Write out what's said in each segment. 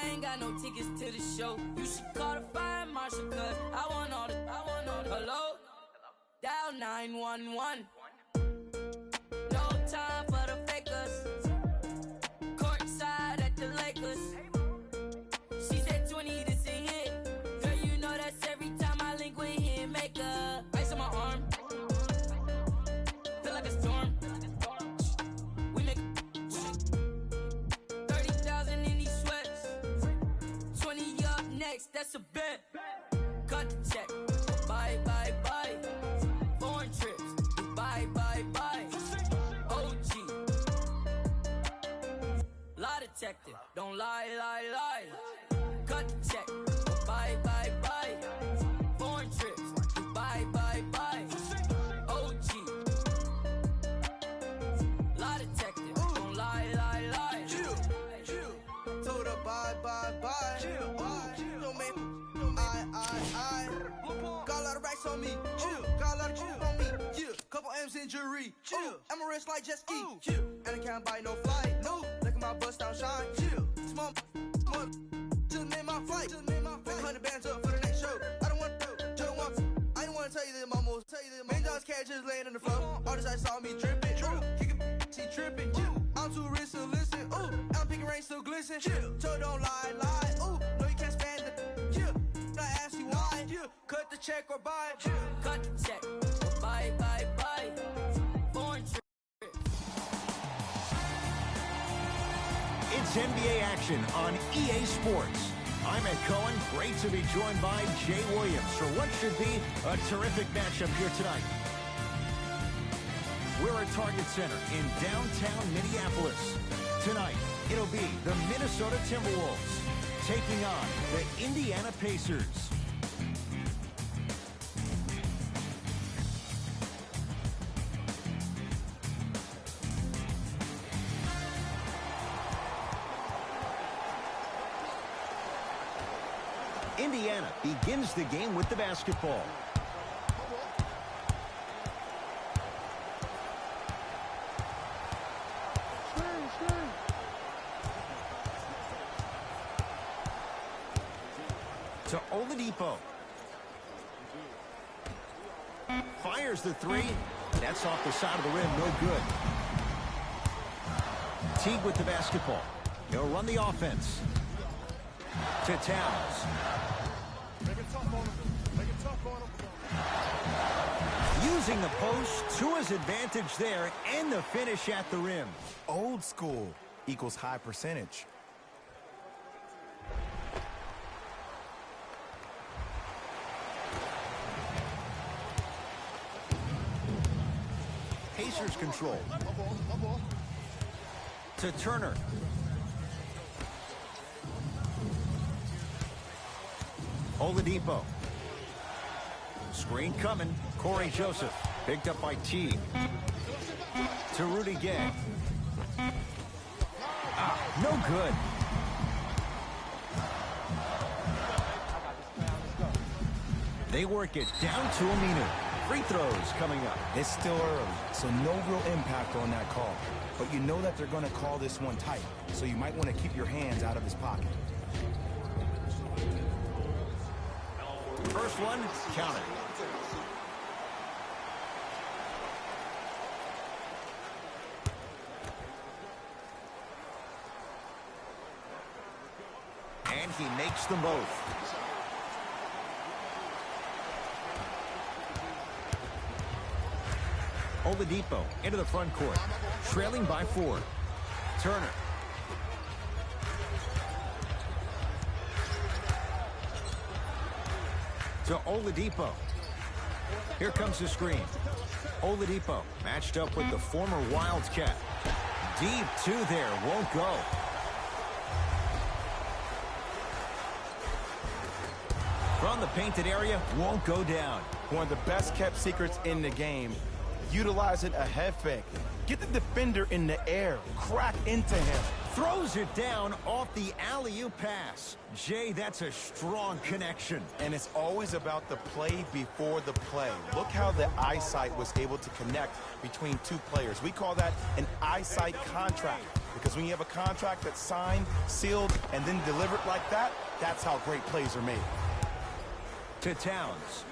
ain't got no tickets to the show. You should call the fire marshal, cause I want all the. Hello? Dial 911. No time for the fakers. Courtside at the Lakers. She said 20, this a hit. Girl, you know that's every time I link with him. Make a ice on my arm. Feel like a storm. We make 30,000 in these sweats. 20 up next, that's a bet. Cut the check. Bye, bye, bye. Foreign trips. Bye, bye, bye. OG. Lie detective. Don't lie, lie, lie. Cut the check. Bye, bye, bye. Foreign trips. Bye, bye, bye. OG. Lie detective. Don't lie, lie, lie. Chill. Told her bye, bye, bye. Chill. Don't make I. Got a lot of racks on me. Chill. Got a lot of chill on me. Yeah. Couple M's in jewelry. Chill. I'm a wrist like jet ski. Chill. And I can't buy no flight. No. Look at my bust down shine. Chill. Small. Just name my flight. Make 100 bands up for the next show. I don't want to. Just want. I don't want to tell you that mama. $1 million cash just laying on the floor. Artists I saw me dripping. Kick it. She tripping. I'm too rich to listen. Ooh. I'm picking rain still glisten. Chill. So don't lie. Ooh. No, you can't spend it. Yeah. I ask you why. Yeah. Cut the check or buy. Yeah. Cut the check. Bye, bye, bye. Foreign trip. It's NBA action on EA Sports. I'm Ed Cohen. Great to be joined by Jay Williams for what should be a terrific matchup here tonight. We're at Target Center in downtown Minneapolis. Tonight, it'll be the Minnesota Timberwolves taking on the Indiana Pacers. Indiana begins the game with the basketball. To Oladipo. Fires the three. That's off the side of the rim. No good. Teague with the basketball. He'll run the offense. To Towns. Using the post to his advantage there and the finish at the rim. Old school equals high percentage. Pacers control. To Turner. Oladipo. Screen coming. Corey Joseph. Picked up by Teague. To Rudy Gay. No good. They work it down to Aminu. Free throws coming up. It's still early, so no real impact on that call. But you know that they're going to call this one tight, so you might want to keep your hands out of his pocket. First one, counted. And he makes them both. Oladipo into the front court, trailing by 4. Turner. To Oladipo. Here comes the screen. Oladipo matched up with the former Wildcat. Deep 2 there, won't go. From the painted area, won't go down. One of the best kept secrets in the game. Utilizing a head fake. Get the defender in the air. Crack into him. Throws it down off the alley-oop pass. Jay, that's a strong connection. And it's always about the play before the play. Look how the eyesight was able to connect between two players. We call that an eyesight contract, because when you have a contract that's signed, sealed, and then delivered like that, that's how great plays are made. To Towns.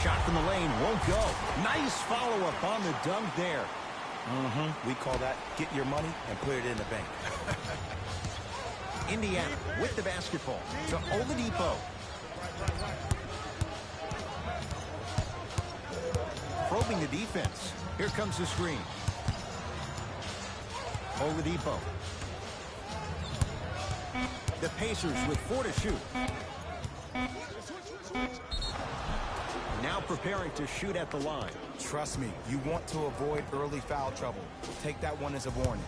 Shot from the lane, won't go. Nice follow-up on the dunk there. We call that get your money and put it in the bank. Indiana with the basketball to Oladipo. Probing the defense. Here comes the screen. Oladipo. The Pacers with 4 to shoot. Now preparing to shoot at the line. Trust me, you want to avoid early foul trouble. Take that one as a warning.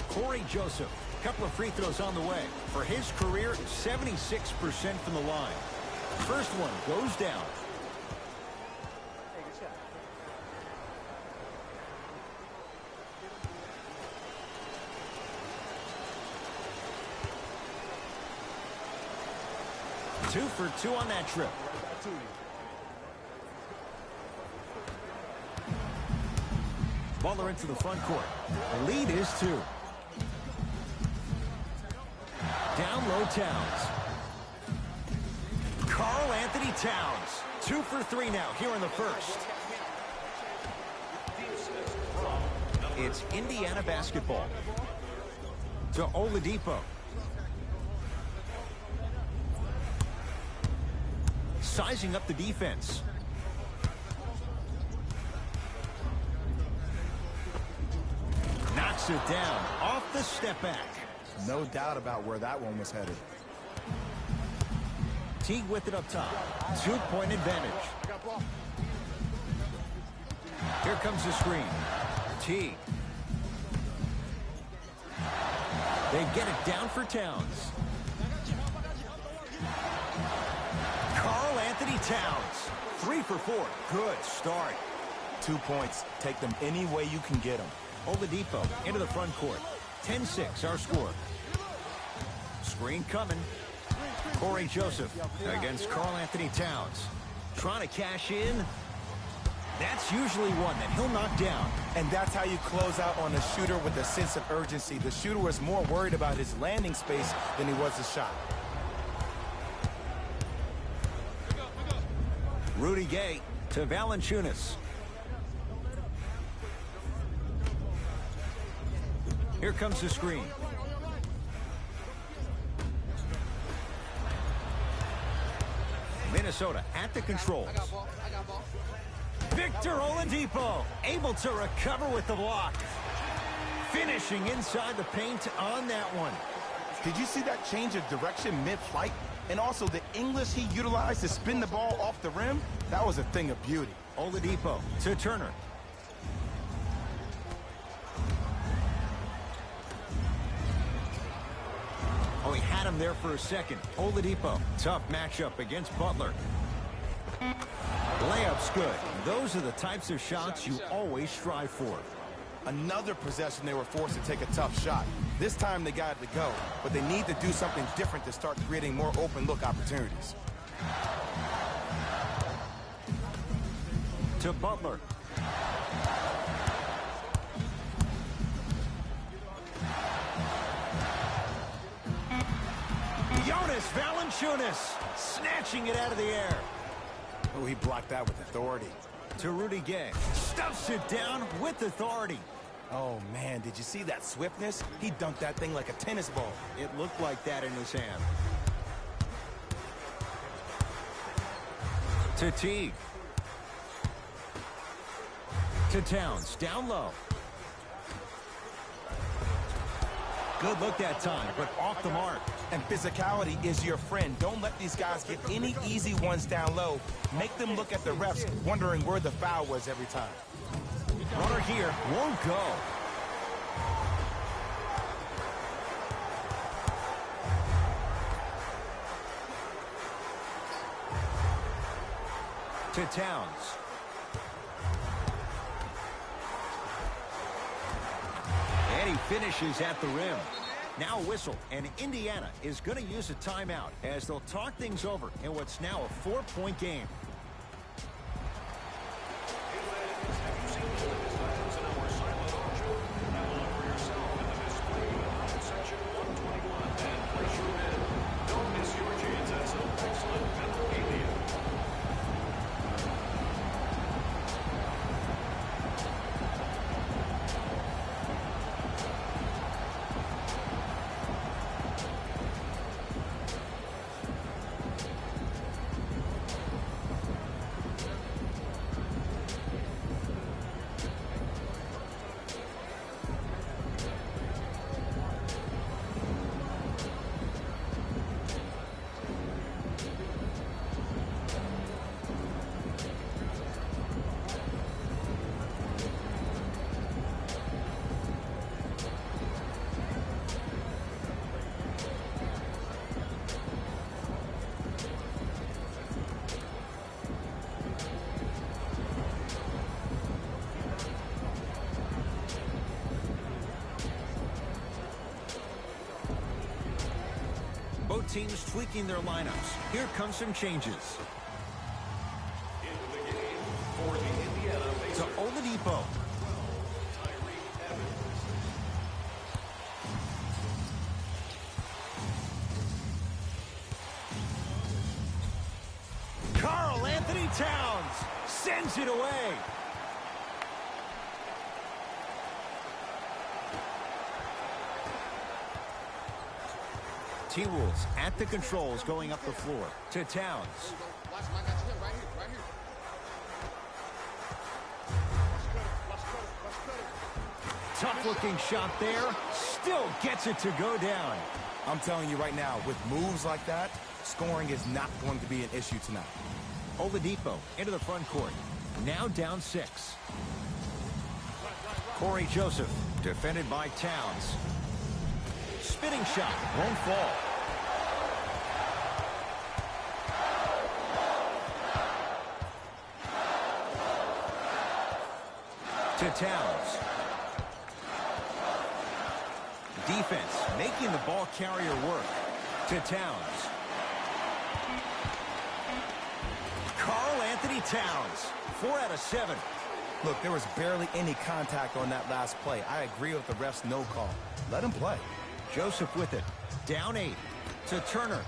Corey Joseph, couple of free throws on the way. For his career, 76% from the line. First one goes down. Two for two on that trip. Butler into the front court. The lead is 2. Down low, Towns. Karl Anthony Towns. 2 for 3 now here in the first. It's Indiana basketball. To Oladipo. Sizing up the defense. Knocks it down off the step back. No doubt about where that one was headed. Teague with it up top. 2-point advantage. Here comes the screen. Teague. They get it down for Towns. Karl Anthony Towns. 3 for 4. Good start. 2 points. Take them any way you can get them. Oladipo into the front court. 10-6 our score. Screen coming. Corey Joseph against Karl Anthony Towns. Trying to cash in. That's usually one that he'll knock down. And that's how you close out on a shooter with a sense of urgency. The shooter was more worried about his landing space than he was his shot. Rudy Gay to Valanciunas. Here comes the screen. Minnesota at the controls. Victor Oladipo able to recover with the block. Finishing inside the paint on that one. Did you see that change of direction mid-flight? And also the English he utilized to spin the ball off the rim? That was a thing of beauty. Oladipo to Turner. Oh, he had him there for a second. Oladipo, tough matchup against Butler. Layup's good. Those are the types of shots you always strive for. Another possession they were forced to take a tough shot. This time they got it to go, but they need to do something different to start creating more open look opportunities. To Butler. Jonas Valanciunas snatching it out of the air. Oh, he blocked that with authority. To Rudy Gay. Stuffs it down with authority. Oh, man, did you see that swiftness? He dunked that thing like a tennis ball. It looked like that in his hand. To Teague. To Towns, down low. Good look that time, but off the mark. And physicality is your friend. Don't let these guys get any easy ones down low. Make them look at the refs, wondering where the foul was every time. Runner here, won't go. To Towns. And he finishes at the rim. Now a whistle, and Indiana is going to use a timeout as they'll talk things over in what's now a 4-point game. Both teams tweaking their lineups. Here come some changes. To Oladipo. Karl Anthony Towns sends it away. T-Wolves at the controls going up the floor to Towns. Tough-looking shot there. Still gets it to go down. I'm telling you right now, with moves like that, scoring is not going to be an issue tonight. Oladipo into the front court. Now down 6. Corey Joseph defended by Towns. Spinning shot won't fall. To Towns. Defense making the ball carrier work. To Towns. Karl Anthony Towns, 4 out of 7. Look, there was barely any contact on that last play. I agree with the ref's no call. Let him play. Joseph with it. Down 8. To Turner.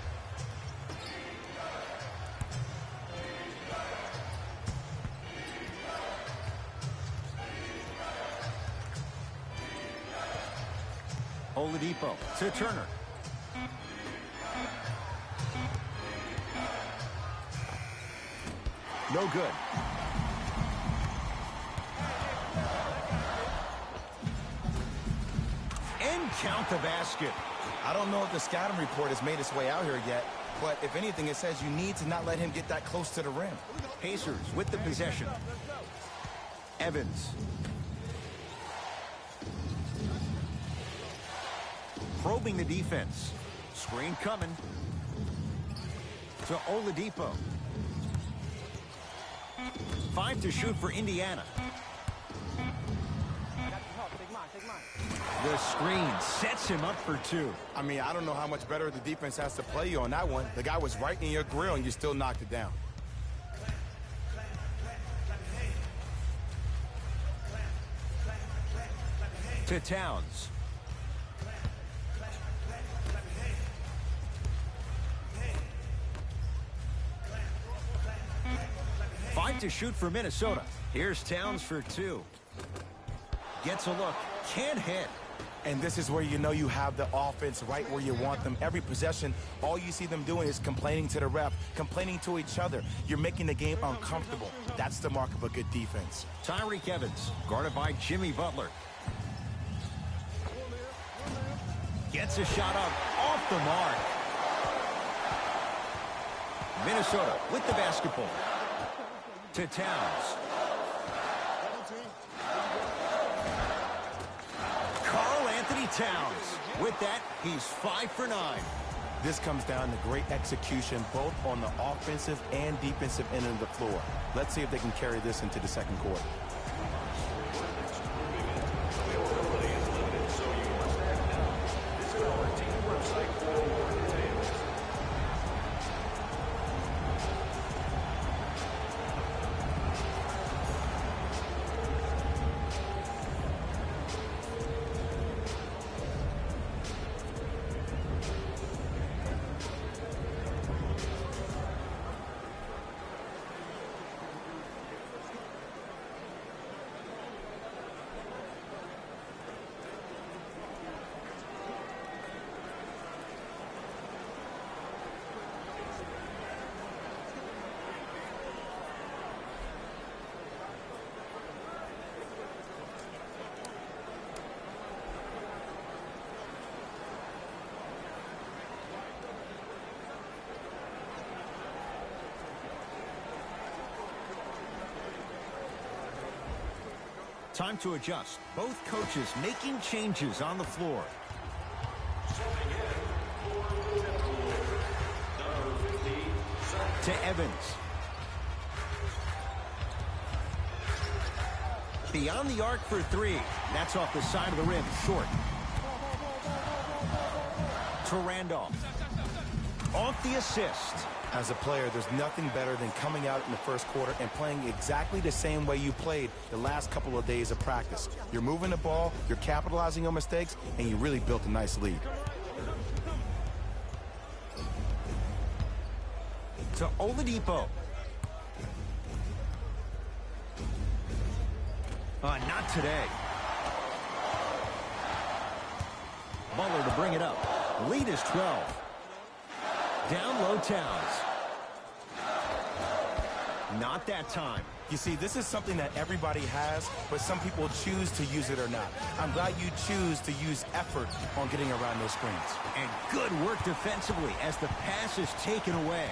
Oladipo to Turner. No good. And count the basket. I don't know if the scouting report has made its way out here yet, but if anything, it says you need to not let him get that close to the rim. Pacers with the possession. Evans. Probing the defense. Screen coming. To Oladipo. 5 to shoot for Indiana. The screen sets him up for 2. I mean, I don't know how much better the defense has to play you on that one. The guy was right in your grill and you still knocked it down. To Towns. Five to shoot for Minnesota. Here's Towns for 2. Gets a look. Can't hit. And this is where you know you have the offense right where you want them. Every possession, all you see them doing is complaining to the ref, complaining to each other. You're making the game uncomfortable. That's the mark of a good defense. Tyreke Evans, guarded by Jimmy Butler. Gets a shot up off the mark. Minnesota with the basketball. To Towns. Karl Anthony Towns. With that, he's 5 for 9. This comes down to great execution both on the offensive and defensive end of the floor. Let's see if they can carry this into the second quarter. Time to adjust. Both coaches making changes on the floor. To Evans. Beyond the arc for three. That's off the side of the rim, short. To Randolph. Off the assist. As a player, there's nothing better than coming out in the first quarter and playing exactly the same way you played the last couple of days of practice. You're moving the ball, you're capitalizing on mistakes, and you really built a nice lead. To Oladipo. Not today. Butler to bring it up. Lead is 12. Down low, Towns. Not that time. You see, this is something that everybody has, but some people choose to use it or not. I'm glad you choose to use effort on getting around those screens. And good work defensively as the pass is taken away.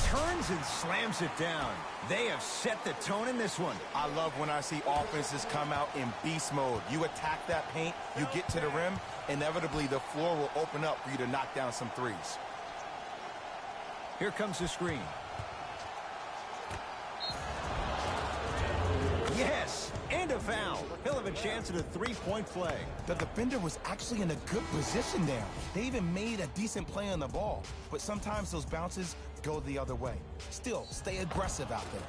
Turns and slams it down. They have set the tone in this one. I love when I see offenses come out in beast mode. You attack that paint, you get to the rim, inevitably the floor will open up for you to knock down some threes. Here comes the screen. Yes, and a foul. He'll have a chance at a three-point play. The defender was actually in a good position there. They even made a decent play on the ball, but sometimes those bounces go the other way. Still, stay aggressive out there.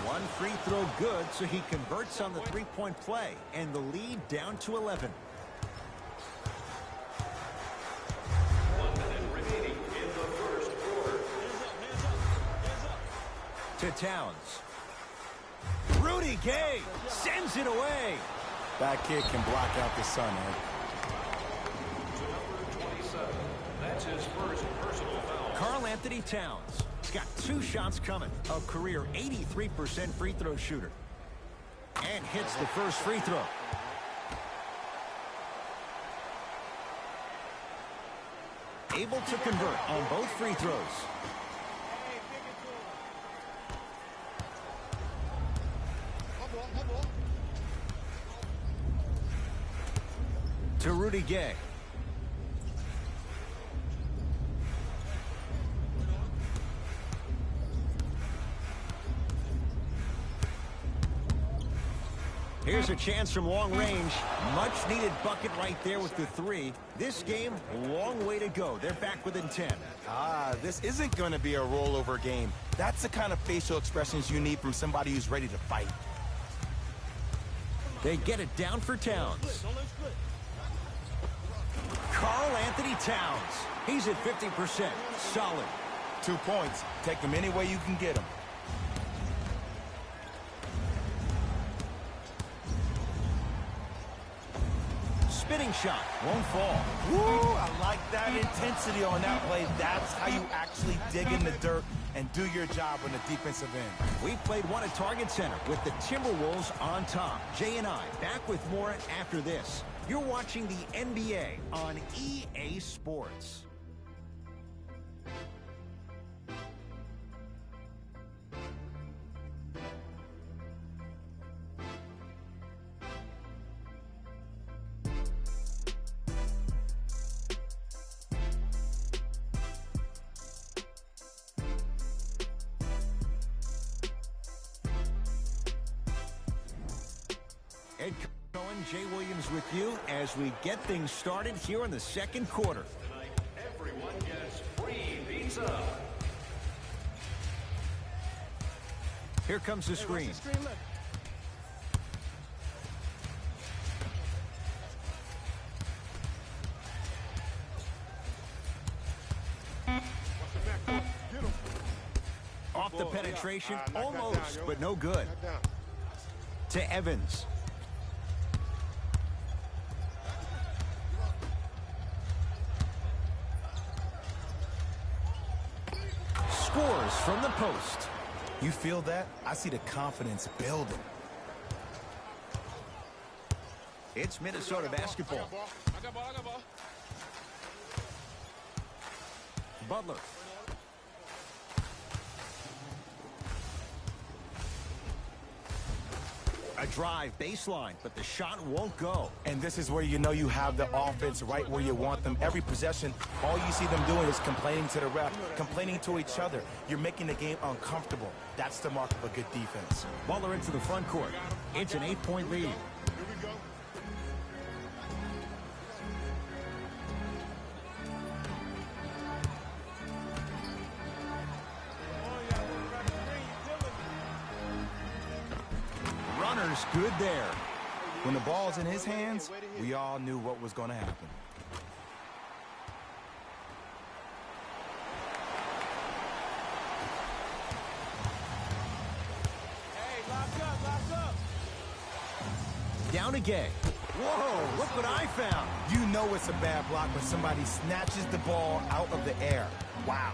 One free throw good, so he converts on the three-point play, and the lead down to 11. 1 minute remaining in the first quarter. To Towns. Rudy Gay sends it away. That kid can block out the sun, Ed. To number 27. That's his first personal foul. Karl Anthony Towns. He's got 2 shots coming. A career 83% free throw shooter. And hits the first free throw. Able to convert on both free throws. To Rudy Gay. Here's a chance from long range. Much needed bucket right there with the 3. This game, long way to go. They're back within 10. This isn't going to be a rollover game. That's the kind of facial expressions you need from somebody who's ready to fight. They get it down for Towns. Karl Anthony Towns. He's at 50%. Solid. 2 points. Take them any way you can get them. Spinning shot. Won't fall. Woo! I like that intensity on that play. That's how you actually dig in the dirt and do your job on the defensive end. We played one at Target Center with the Timberwolves on top. Jay and I back with more after this. You're watching the NBA on EA Sports. Ed Cohen, Jay Williams with you as we get things started here in the second quarter. Tonight, everyone gets free pizza. Here comes the screen. Off the penetration, almost, but no good. To Evans. scores from the post. You feel that? I see the confidence building. It's Minnesota basketball. I got ball. Butler. A drive baseline, but the shot won't go. And this is where you know you have the offense right where you want them. Every possession, all you see them doing is complaining to the ref, complaining to each other. You're making the game uncomfortable. That's the mark of a good defense. Butler into the front court. It's an 8-point lead. Here we go. Runner's good there. When the ball's in his hands, we all knew what was going to happen. Hey, lock up. Down to Gay. Whoa, look what I found. You know it's a bad block when somebody snatches the ball out of the air. Wow.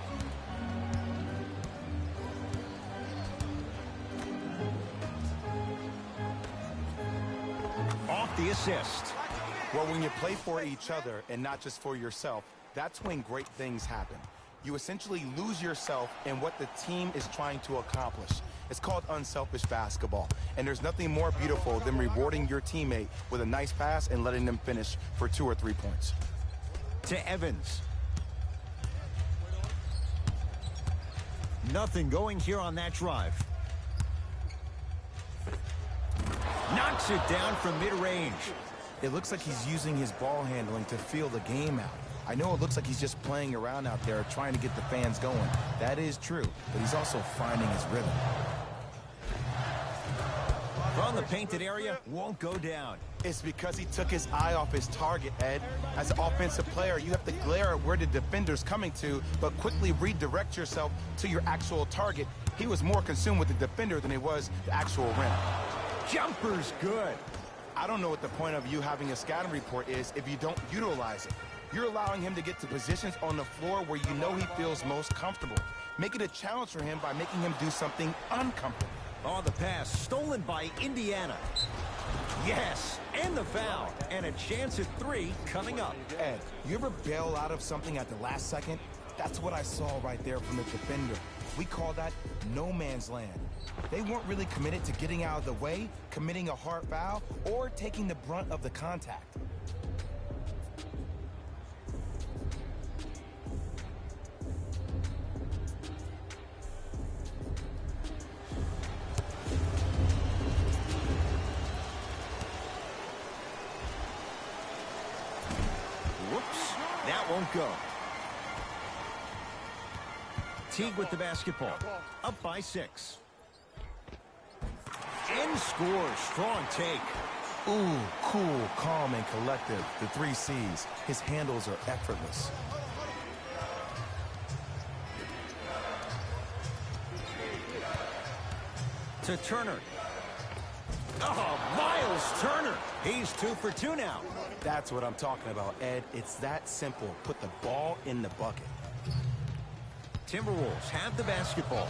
Off the assist. Well, when you play for each other and not just for yourself, that's when great things happen. You essentially lose yourself in what the team is trying to accomplish. It's called unselfish basketball. And there's nothing more beautiful than rewarding your teammate with a nice pass and letting them finish for 2 or 3 points. To Evans. Nothing going here on that drive. Knocks it down from mid-range. It looks like he's using his ball handling to feel the game out. I know it looks like he's just playing around out there trying to get the fans going. That is true, but he's also finding his rhythm. From the painted area, won't go down. It's because he took his eye off his target, Ed. As an offensive player, you have to glare at where the defender's coming to, but quickly redirect yourself to your actual target. He was more consumed with the defender than he was the actual rim. Jumper's good. I don't know what the point of you having a scouting report is if you don't utilize it. You're allowing him to get to positions on the floor where you know he feels most comfortable. Make it a challenge for him by making him do something uncomfortable. On the pass, stolen by Indiana. Yes, and the foul. And a chance at 3 coming up. Ed, you ever bail out of something at the last second? That's what I saw right there from the defender. We call that no man's land. They weren't really committed to getting out of the way, committing a hard foul, or taking the brunt of the contact. Whoops, that won't go. Teague with the basketball, up by 6. And scores, strong take. Ooh, cool, calm, and collective. The 3 C's. His handles are effortless. To Turner. Oh, Miles Turner. He's 2 for 2 now. That's what I'm talking about, Ed. It's that simple. Put the ball in the bucket. Timberwolves have the basketball.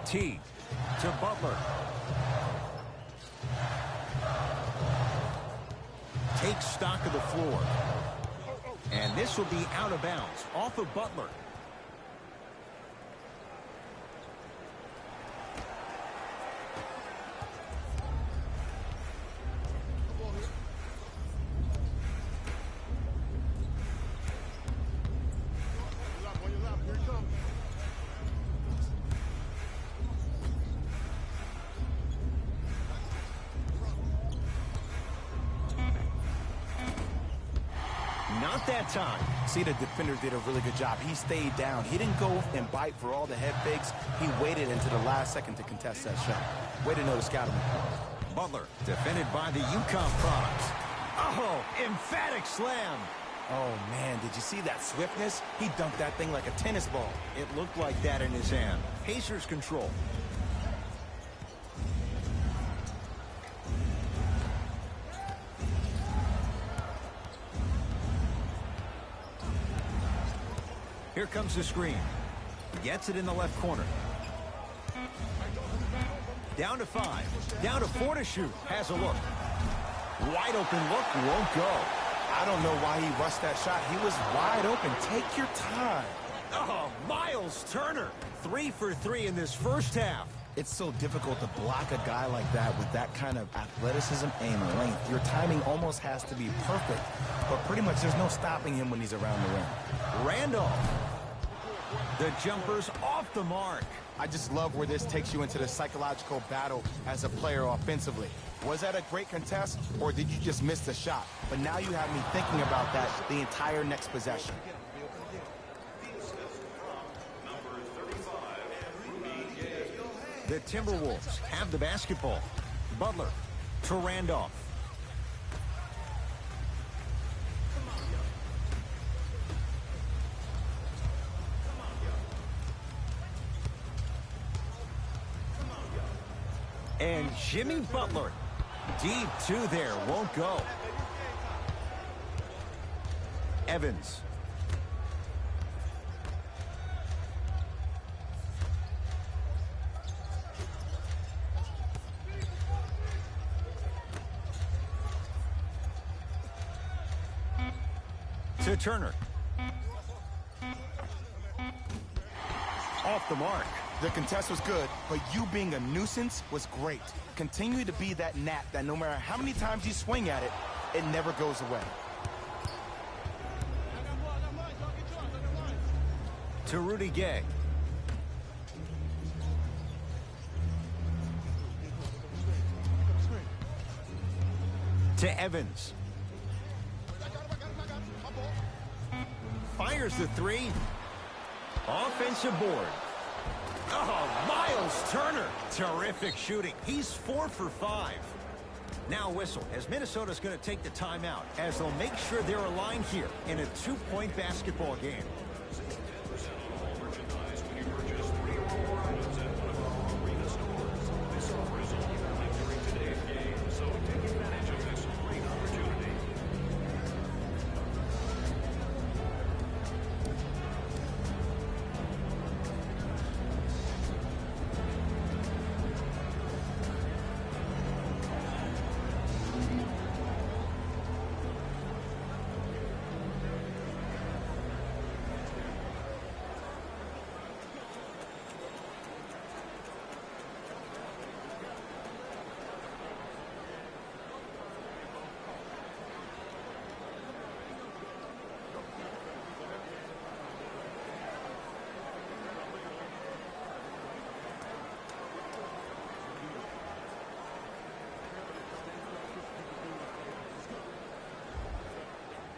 Teague to Butler. Takes stock of the floor. And this will be out of bounds, off of Butler. Not that time. See, the defender did a really good job. He stayed down. He didn't go and bite for all the head fakes. He waited until the last second to contest that shot. Way to know the scouting report. Butler, defended by the UConn product. Oh, emphatic slam. Oh, man, did you see that swiftness? He dunked that thing like a tennis ball. It looked like that in his hand. Pacers control. Here comes the screen. Gets it in the left corner. Down to 5. Down to 4 to shoot. Has a look. Wide open look. Won't go. I don't know why he rushed that shot. He was wide open. Take your time. Oh, Miles Turner. 3 for 3 in this first half. It's so difficult to block a guy like that with that kind of athleticism and length. Your timing almost has to be perfect, but pretty much there's no stopping him when he's around the rim. Randolph. The jumper's off the mark. I just love where this takes you into the psychological battle as a player offensively. Was that a great contest, or did you just miss the shot? But now you have me thinking about that the entire next possession. The Timberwolves have the basketball. Butler to Randolph. And Jimmy Butler. Deep 2 there. Won't go. Evans. To Turner. Off the mark. The contest was good, but you being a nuisance was great. Continue to be that gnat that no matter how many times you swing at it, it never goes away. To Rudy Gay. To Evans. Fires the 3. Offensive board. Oh, Miles Turner. Terrific shooting. He's 4 for 5. Now whistle as Minnesota's going to take the timeout as they'll make sure they're aligned here in a 2-point basketball game.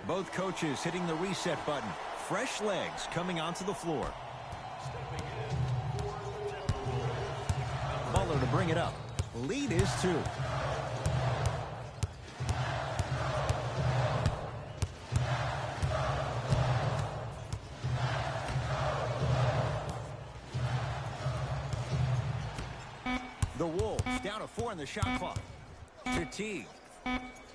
Both coaches hitting the reset button. Fresh legs coming onto the floor. Butler to bring it up. Lead is 2. The Wolves down to 4 in the shot clock. To Teague.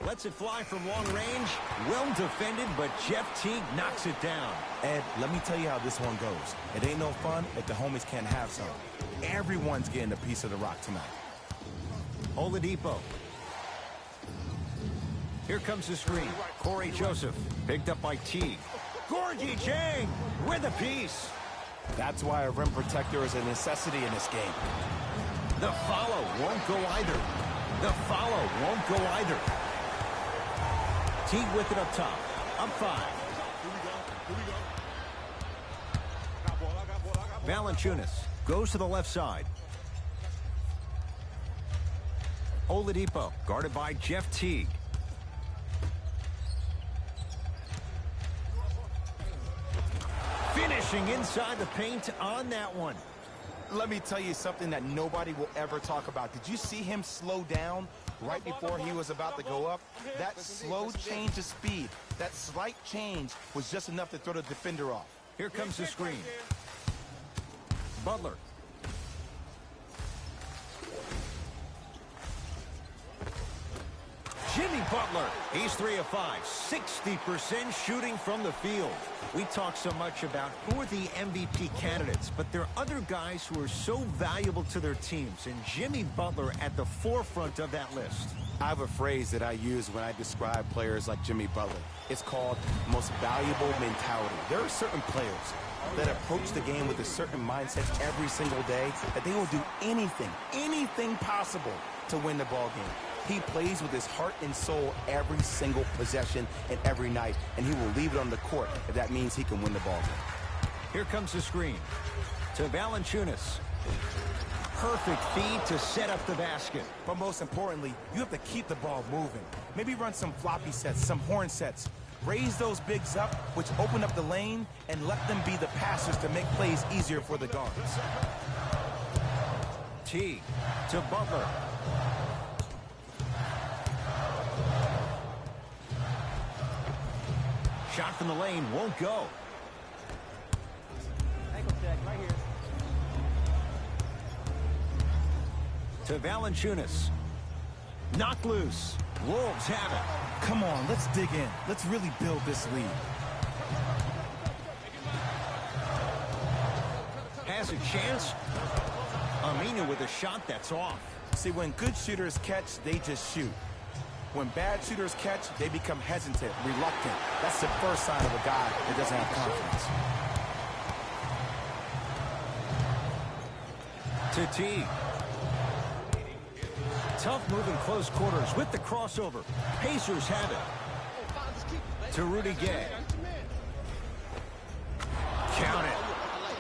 Lets it fly from long range. Well defended, but Jeff Teague knocks it down. Ed, let me tell you how this one goes. It ain't no fun if the homies can't have some. Everyone's getting a piece of the rock tonight. Oladipo. Here comes the screen. Corey Joseph picked up by Teague. Gorgie Jang with a piece. That's why a rim protector is a necessity in this game. The follow won't go either. The follow won't go either. Teague with it up top. Up 5. Valanciunas goes to the left side. Oladipo guarded by Jeff Teague. Finishing inside the paint on that one. Let me tell you something that nobody will ever talk about. Did you see him slow down right before he was about to go up? That slow change of speed, that slight change was just enough to throw the defender off. Here comes the screen. Butler. Jimmy Butler. He's 3 of 5, 60% shooting from the field. We talk so much about who are the MVP candidates, but there are other guys who are so valuable to their teams, and Jimmy Butler at the forefront of that list. I have a phrase that I use when I describe players like Jimmy Butler. It's called most valuable mentality. There are certain players that approach the game with a certain mindset every single day that they will do anything possible to win the ball game. He plays with his heart and soul every single possession and every night, and he will leave it on the court if that means he can win the ball game. Here comes the screen to Valanciunas. Perfect feed to set up the basket. But most importantly, you have to keep the ball moving. Maybe run some floppy sets, some horn sets. Raise those bigs up, which open up the lane, and let them be the passers to make plays easier for the guards. T to Butler. Shot from the lane won't go. Ankle check right here. To Valanciunas. Knocked loose. Wolves have it. Come on, let's dig in. Let's really build this lead. Has a chance. Aminu with a shot that's off. See, when good shooters catch, they just shoot. When bad shooters catch, they become hesitant, reluctant. That's the first sign of a guy that doesn't have confidence. To T. Tough move in close quarters with the crossover. Pacers have it. To Rudy Gay. Count it.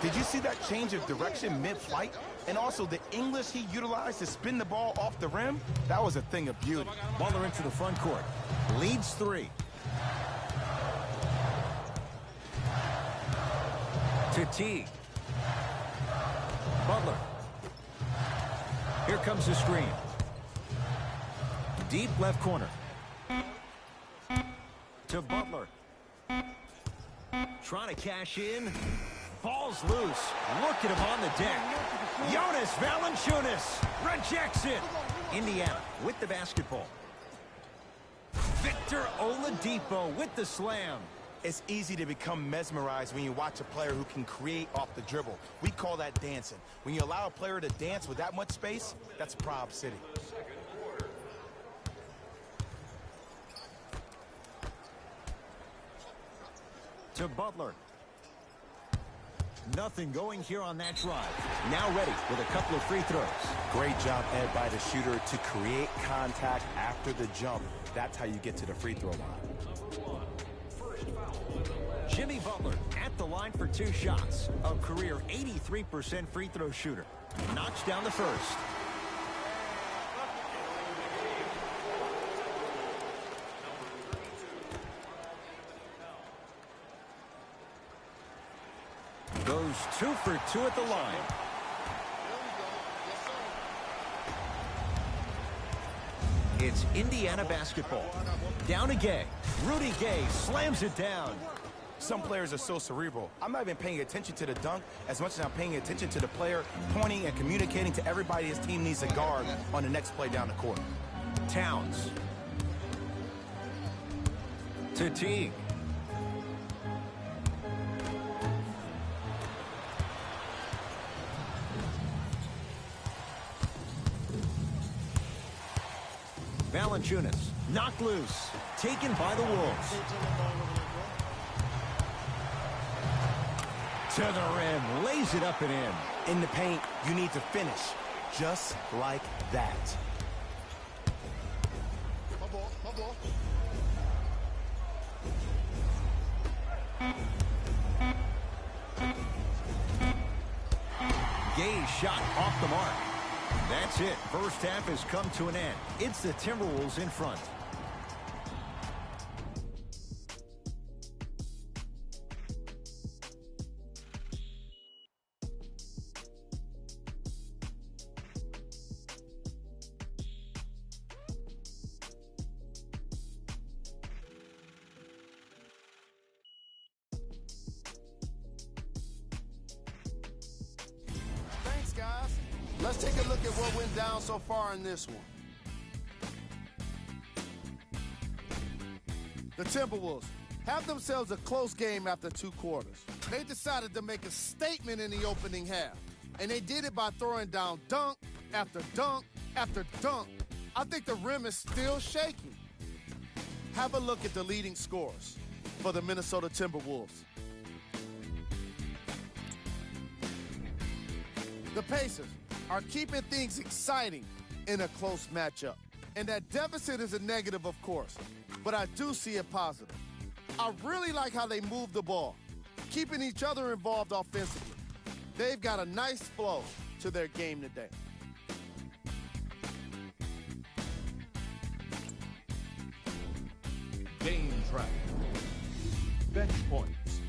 Did you see that change of direction mid-flight? And also the English he utilized to spin the ball off the rim? That was a thing of beauty. Butler into the front court. Leads 3. To T. Butler. Here comes the screen. Deep left corner. To Butler. Trying to cash in. Ball's loose. Look at him on the deck. Jonas Valanciunas rejects it. Indiana with the basketball. Victor Oladipo with the slam. It's easy to become mesmerized when you watch a player who can create off the dribble. We call that dancing. When you allow a player to dance with that much space, that's Prob City. To Butler. Nothing going here on that drive. Now ready with a couple of free throws. Great job, Ed, by the shooter to create contact after the jump. That's how you get to the free throw line. Jimmy Butler at the line for 2 shots. A career 83% free throw shooter. Knocks down the first. Goes 2 for 2 at the line. It's Indiana basketball. Down to Gay. Rudy Gay slams it down. Some players are so cerebral. I'm not even paying attention to the dunk as much as I'm paying attention to the player pointing and communicating to everybody his team needs a guard on the next play down the court. Towns. To Teague. Valanciunas, knocked loose, taken by the Wolves. To the rim, lays it up and in. In the paint, you need to finish, just like that. Gay's shot off the mark. That's it. First half has come to an end. It's the Timberwolves in front. Thanks, guys. Let's take a look at what went down so far in this one. The Timberwolves have themselves a close game after 2 quarters. They decided to make a statement in the opening half, and they did it by throwing down dunk after dunk after dunk. I think the rim is still shaking. Have a look at the leading scorers for the Minnesota Timberwolves. The Pacers are keeping things exciting in a close matchup. And that deficit is a negative, of course, but I do see it positive. I really like how they move the ball, keeping each other involved offensively. They've got a nice flow to their game today. Game track. Bench points.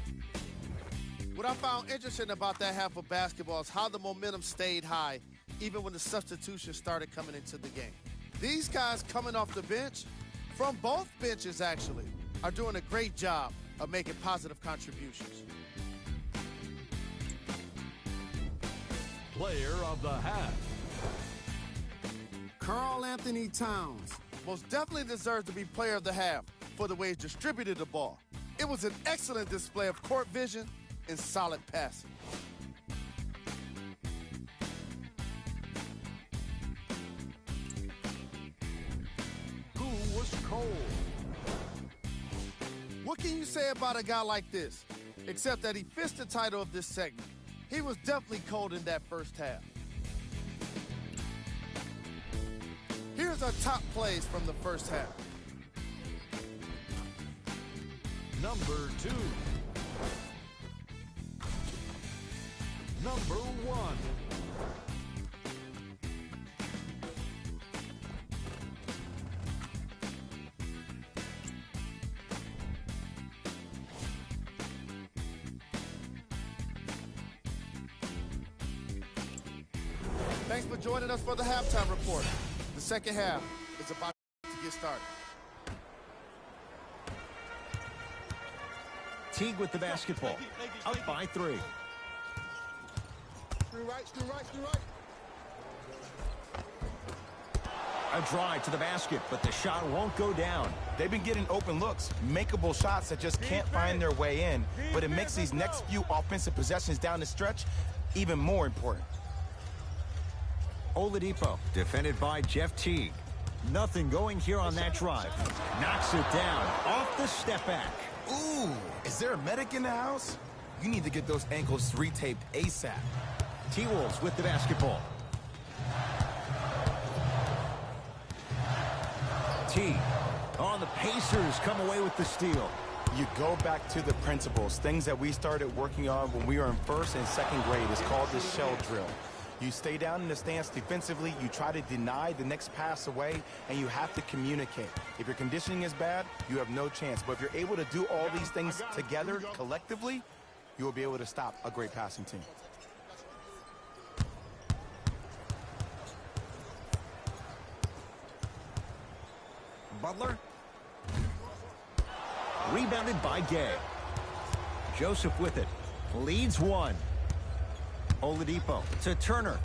What I found interesting about that half of basketball is how the momentum stayed high even when the substitutions started coming into the game. These guys coming off the bench, from both benches actually, are doing a great job of making positive contributions. Player of the half. Karl-Anthony Towns most definitely deserves to be player of the half for the way he distributed the ball. It was an excellent display of court vision and solid passing. Who was cold? What can you say about a guy like this, except that he fits the title of this segment? He was definitely cold in that first half. Here's our top plays from the first half. Number 2. Number 1. Thanks for joining us for the halftime report. The second half is about to get started. Teague with the basketball. Up by 3. Screen right, screen right, screen right. A drive to the basket, but the shot won't go down. They've been getting open looks, makeable shots that just can't find their way in, but it makes these next few offensive possessions down the stretch even more important. Oladipo, defended by Jeff Teague. Nothing going here on that drive. Knocks it down off the step back. Ooh, is there a medic in the house? You need to get those ankles retaped ASAP. T-Wolves with the basketball. Teague. Oh, the Pacers come away with the steal. You go back to the principles, things that we started working on when we were in first and second grade. It's called the shell drill. You stay down in the stance defensively, you try to deny the next pass away, and you have to communicate. If your conditioning is bad, you have no chance. But if you're able to do all these things together, collectively, you will be able to stop a great passing team. Butler. Rebounded by Gay. Joseph with it. Leads 1. Oladipo to Turner.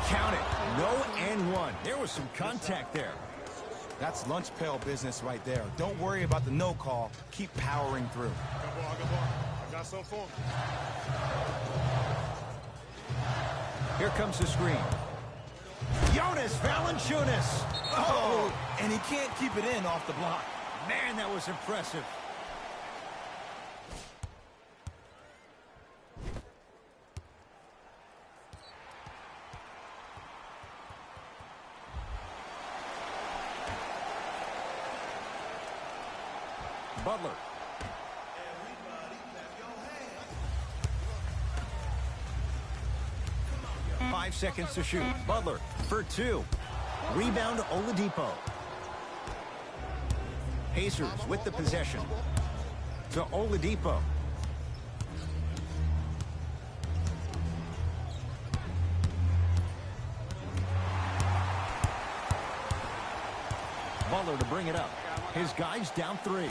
Count it. No and 1. There was some contact there. That's lunch pail business right there. Don't worry about the no call. Keep powering through. I got some for him. Here comes the screen. Jonas Valanciunas. Oh, and he can't keep it in off the block. Man, that was impressive. Butler. 5 seconds to shoot. Butler for 2. Rebound Oladipo. Pacers with the possession. To Oladipo. Butler to bring it up. His guys down 3.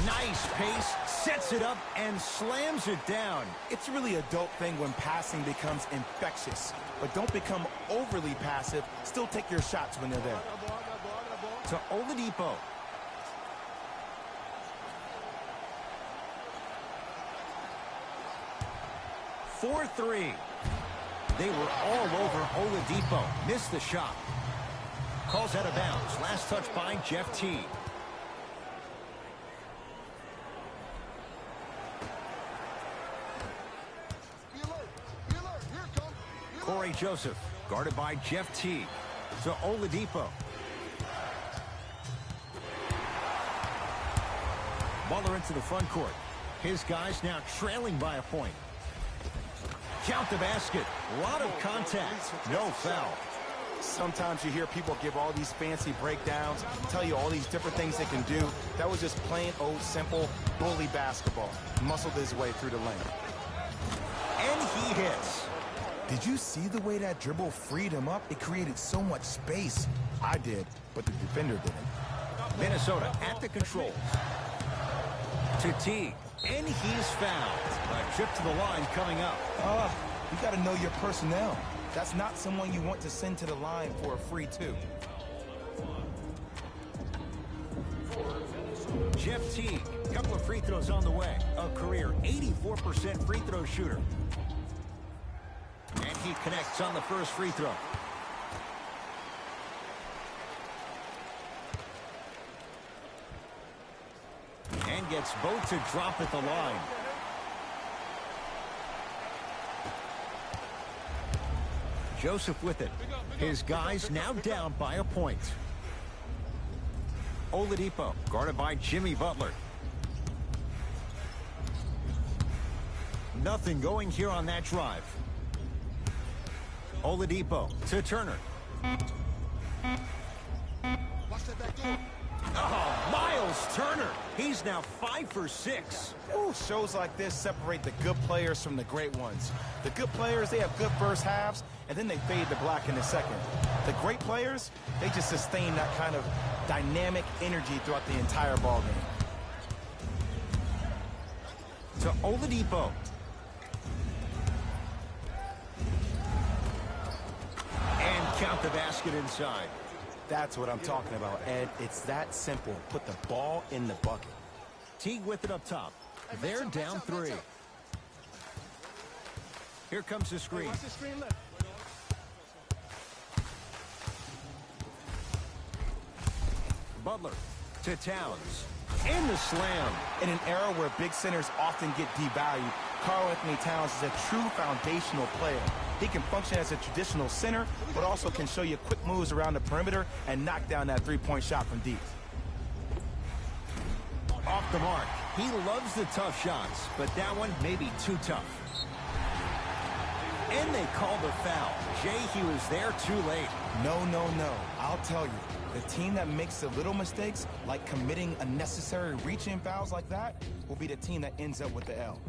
Nice pace, sets it up, and slams it down. It's really a dope thing when passing becomes infectious. But don't become overly passive. Still take your shots when they're there. to Oladipo. 4-3. They were all over Oladipo. Missed the shot. Calls out of bounds. Last touch by Jeff T. Corey Joseph, guarded by Jeff T. To Oladipo. Butler into the front court. His guys now trailing by a point. Count the basket. A lot of contact. No foul. Sometimes you hear people give all these fancy breakdowns, tell you all these different things they can do. That was just plain old simple bully basketball. Muscled his way through the lane. And he hits. Did you see the way that dribble freed him up? It created so much space. I did, but the defender didn't. Minnesota at the controls. To T. And he's fouled. A trip to the line coming up. You got to know your personnel. That's not someone you want to send to the line for a free two. Jeff T. Couple of free throws on the way. A career 84% free throw shooter. And he connects on the first free throw. And gets both to drop at the line. Joseph with it. His guys now down by a point. Oladipo, guarded by Jimmy Butler. Nothing going here on that drive. Oladipo to Turner. Oh, Miles Turner. He's now 5 for 6. Ooh, shows like this separate the good players from the great ones. The good players, they have good first halves, and then they fade to black in the second. The great players, they just sustain that kind of dynamic energy throughout the entire ballgame. To Oladipo. And count the basket inside. That's what I'm talking about, Ed. It's that simple. Put the ball in the bucket. Teague with it up top. They're down 3. Here comes the screen. Butler to Towns. In the slam. In an era where big centers often get devalued, Karl-Anthony Towns is a true foundational player. He can function as a traditional center, but also can show you quick moves around the perimeter and knock down that three-point shot from deep. Off the mark. He loves the tough shots, but that one may be too tough. And they called a foul. Jay, he was there too late. No. I'll tell you. The team that makes the little mistakes, like committing unnecessary reach-in fouls like that, will be the team that ends up with the L.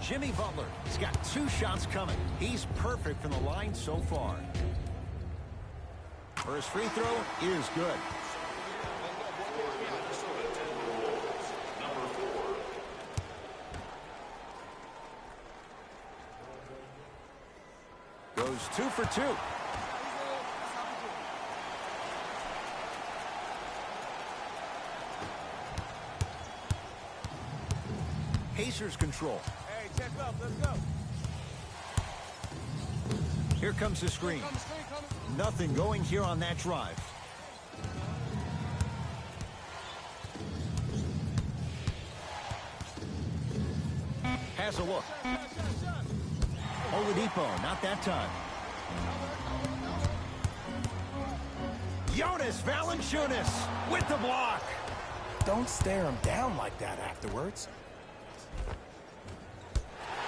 Jimmy Butler has got 2 shots coming. He's perfect from the line so far. First free throw is good. Goes 2 for 2. Pacers control. Hey, check up. Let's go. Here comes the screen. Nothing going here on that drive. Has a look. Oladipo, not that time. Jonas Valanciunas with the block. Don't stare him down like that afterwards.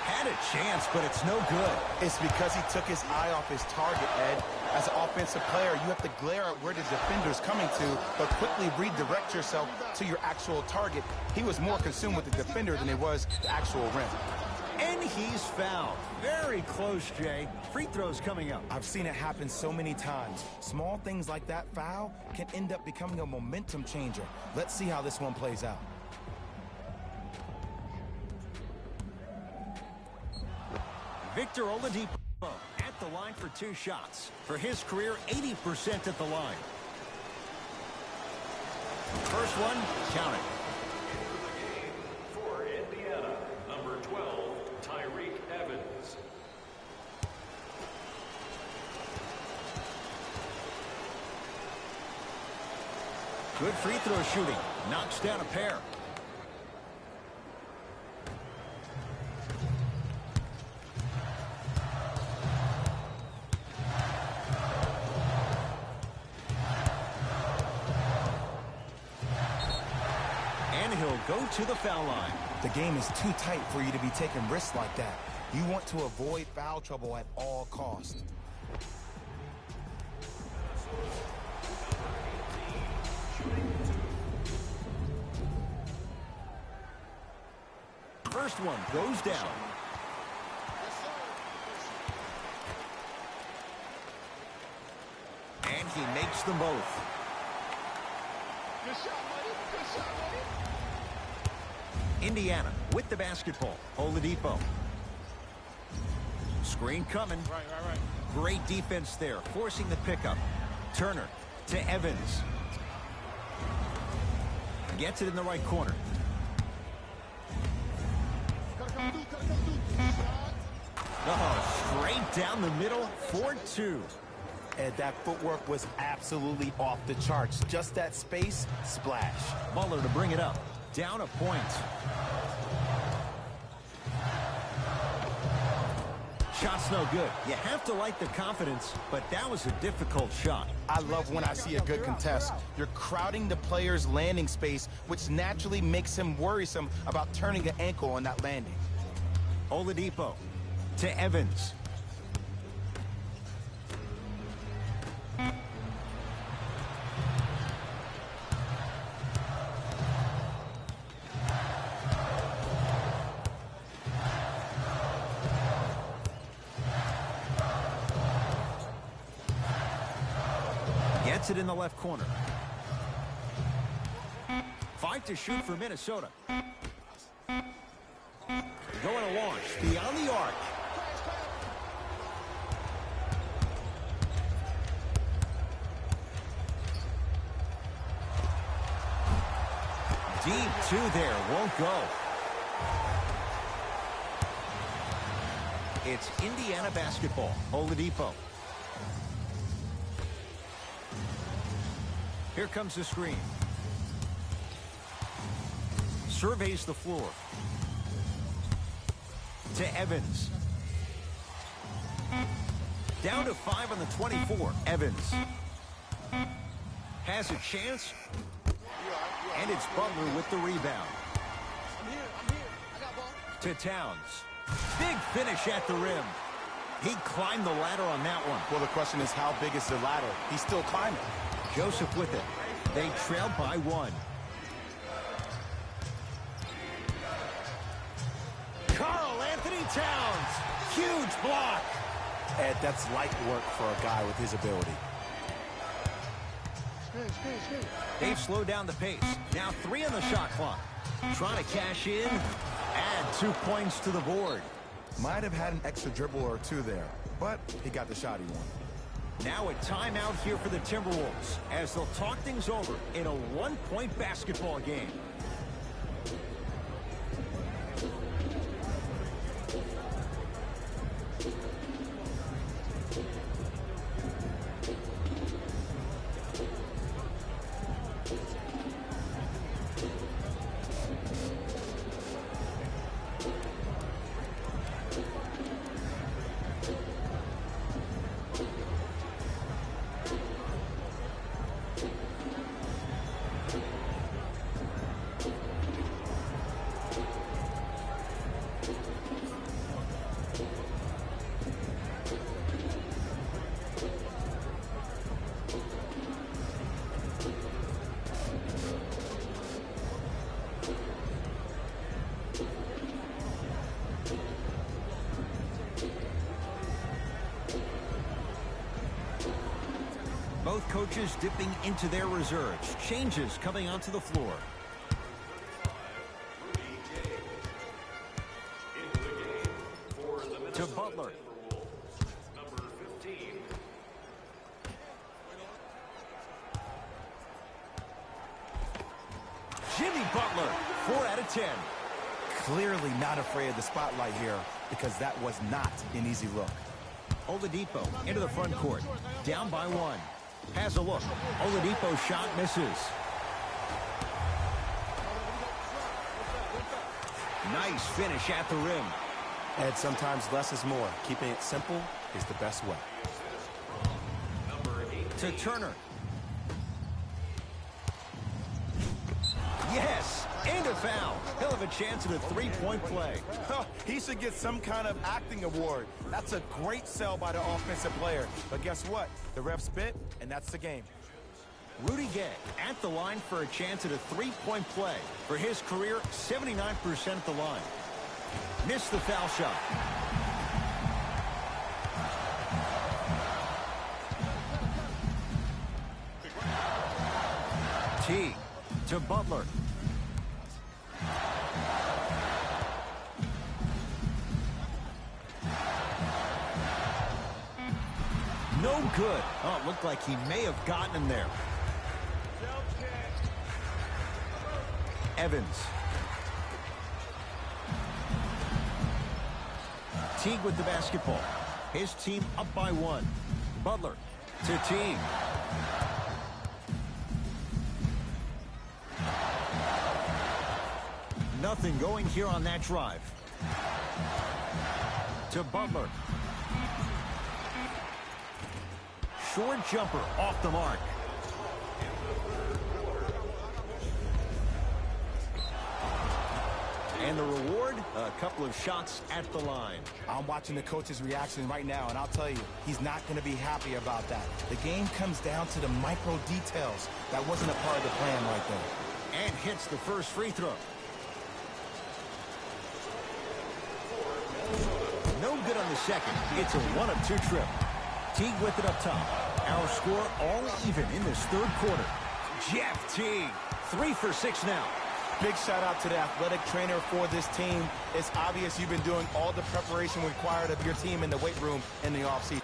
Had a chance, but it's no good. It's because he took his eye off his target, Ed. As an offensive player, you have to glare at where the defender's coming to, but quickly redirect yourself to your actual target. He was more consumed with the defender than it was the actual rim. And he's fouled. Very close, Jay. Free throws coming up. I've seen it happen so many times. Small things like that foul can end up becoming a momentum changer. Let's see how this one plays out. Victor Oladipo at the line for 2 shots. For his career, 80% at the line. First one, count it. For Indiana, number 12, Tyreke Evans. Good free throw shooting. Knocks down a pair. And he'll go to the foul line. The game is too tight for you to be taking risks like that. You want to avoid foul trouble at all costs. First one goes down. And he makes them both. Good shot, buddy. Good shot, buddy. Indiana with the basketball. Oladipo. Screen coming. Right. Great defense there, forcing the pickup. Turner to Evans. Gets it in the right corner. Gotta come through. Shot. Oh, straight down the middle for 2. And that footwork was absolutely off the charts. Just that space, splash. Butler to bring it up. Down a point. Shot's no good. You have to like the confidence, but that was a difficult shot. I love when I see a good contest. You're crowding the player's landing space, which naturally makes him worrisome about turning an ankle on that landing. Oladipo to Evans. Gets it in the left corner. 5 to shoot for Minnesota. Going to launch beyond the arc. Deep 2 there, won't go. It's Indiana basketball. Oladipo. Here comes the screen. Surveys the floor. To Evans. Down to 5 on the 24. Evans. Has a chance. And it's Butler with the rebound. I'm here. I got ball. To Towns. Big finish at the rim. He climbed the ladder on that one. Well, the question is, how big is the ladder? He's still climbing. Joseph with it. They trail by 1. Karl Anthony Towns. Huge block. Ed, that's light work for a guy with his ability. Screen. They've slowed down the pace. Now 3 on the shot clock. Trying to cash in. Add 2 points to the board. Might have had an extra dribble or 2 there, but he got the shot he wanted. Now a timeout here for the Timberwolves as they'll talk things over in a 1-point basketball game. Both coaches dipping into their reserves. Changes coming onto the floor. To Butler. Butler. 4 out of 10. Clearly not afraid of the spotlight here because that was not an easy look. Oladipo into the front court. Down by 1. Has a look. Oladipo's shot misses. Nice finish at the rim. And sometimes less is more. Keeping it simple is the best way. To Turner. Yes, and a foul. He'll have a chance at a three-point play. Oh, he should get some kind of acting award. That's a great sell by the offensive player. But guess what? The ref spit, and that's the game. Rudy Gay at the line for a chance at a three-point play. For his career, 79% at the line. Missed the foul shot. T to Butler. No good. Oh, it looked like he may have gotten him there. Evans. Teague with the basketball. His team up by 1. Butler to Teague. Nothing going here on that drive. To Butler. Short jumper off the mark. And the reward, a couple of shots at the line. I'm watching the coach's reaction right now, and I'll tell you, he's not going to be happy about that. The game comes down to the micro details. That wasn't a part of the plan right there. And hits the first free throw. No good on the second. It's a 1-of-2 trip. Teague with it up top. Our score all even in this third quarter. Jeff Teague, 3 for 6 now. Big shout out to the athletic trainer for this team. It's obvious you've been doing all the preparation required of your team in the weight room in the offseason.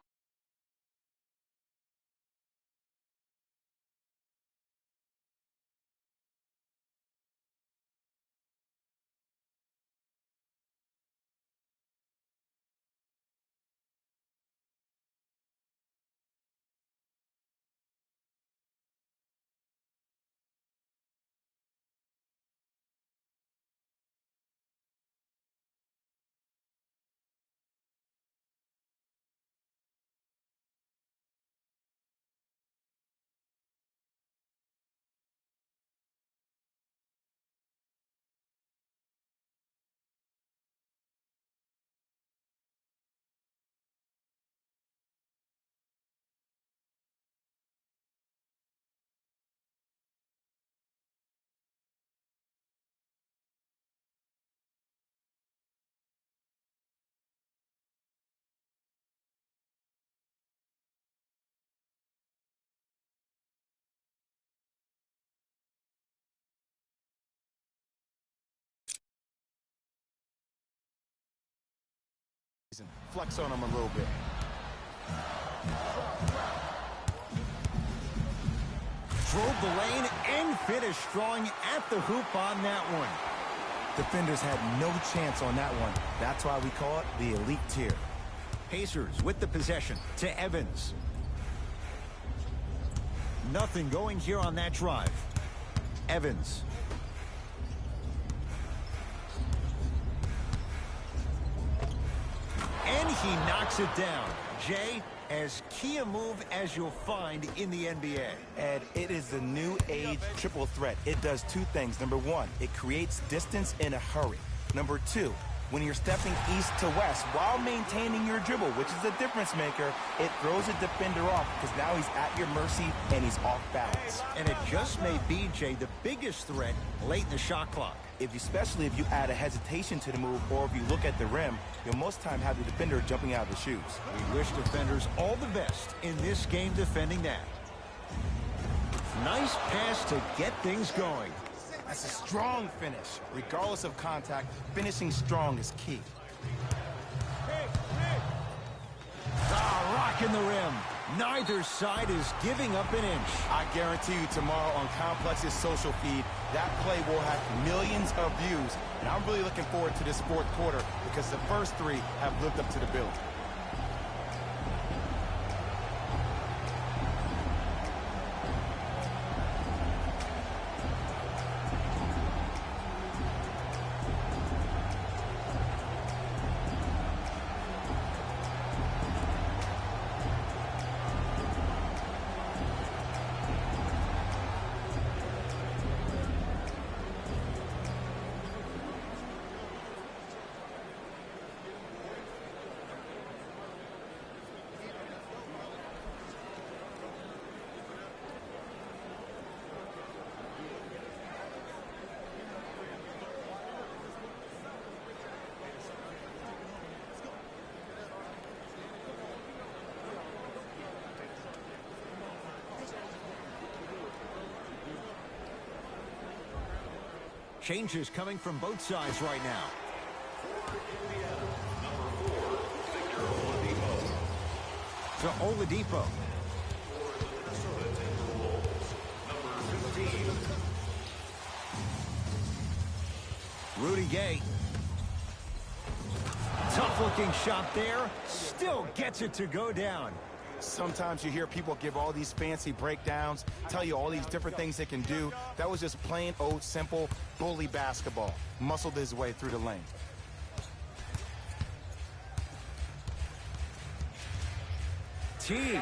Flex on him a little bit. Drove the lane and finished strong at the hoop on that one. Defenders had no chance on that one. That's why we call it the elite tier. Pacers with the possession to Evans. Nothing going here on that drive. Evans. And he knocks it down. Jay, as key a move as you'll find in the NBA. And it is the new age triple threat. It does 2 things. Number 1, it creates distance in a hurry. Number 2, when you're stepping east to west while maintaining your dribble, which is a difference maker, it throws a defender off because now he's at your mercy and he's off balance. And it just may be, Jay, the biggest threat late in the shot clock. Especially if you add a hesitation to the move or if you look at the rim, you'll most time have the defender jumping out of the shoes. We wish defenders all the best in this game defending that. Nice pass to get things going. That's a strong finish. Regardless of contact, finishing strong is key. Ah, rocking the rim. Neither side is giving up an inch. I guarantee you tomorrow on Complex's social feed, that play will have millions of views. And I'm really looking forward to this fourth quarter because the first three have lived up to the bill. Changes coming from both sides right now. To Oladipo. Rudy Gay. Tough-looking shot there. Still gets it to go down. Sometimes you hear people give all these fancy breakdowns, tell you all these different things they can do. That was just plain old simple bully basketball. Muscled his way through the lane. T.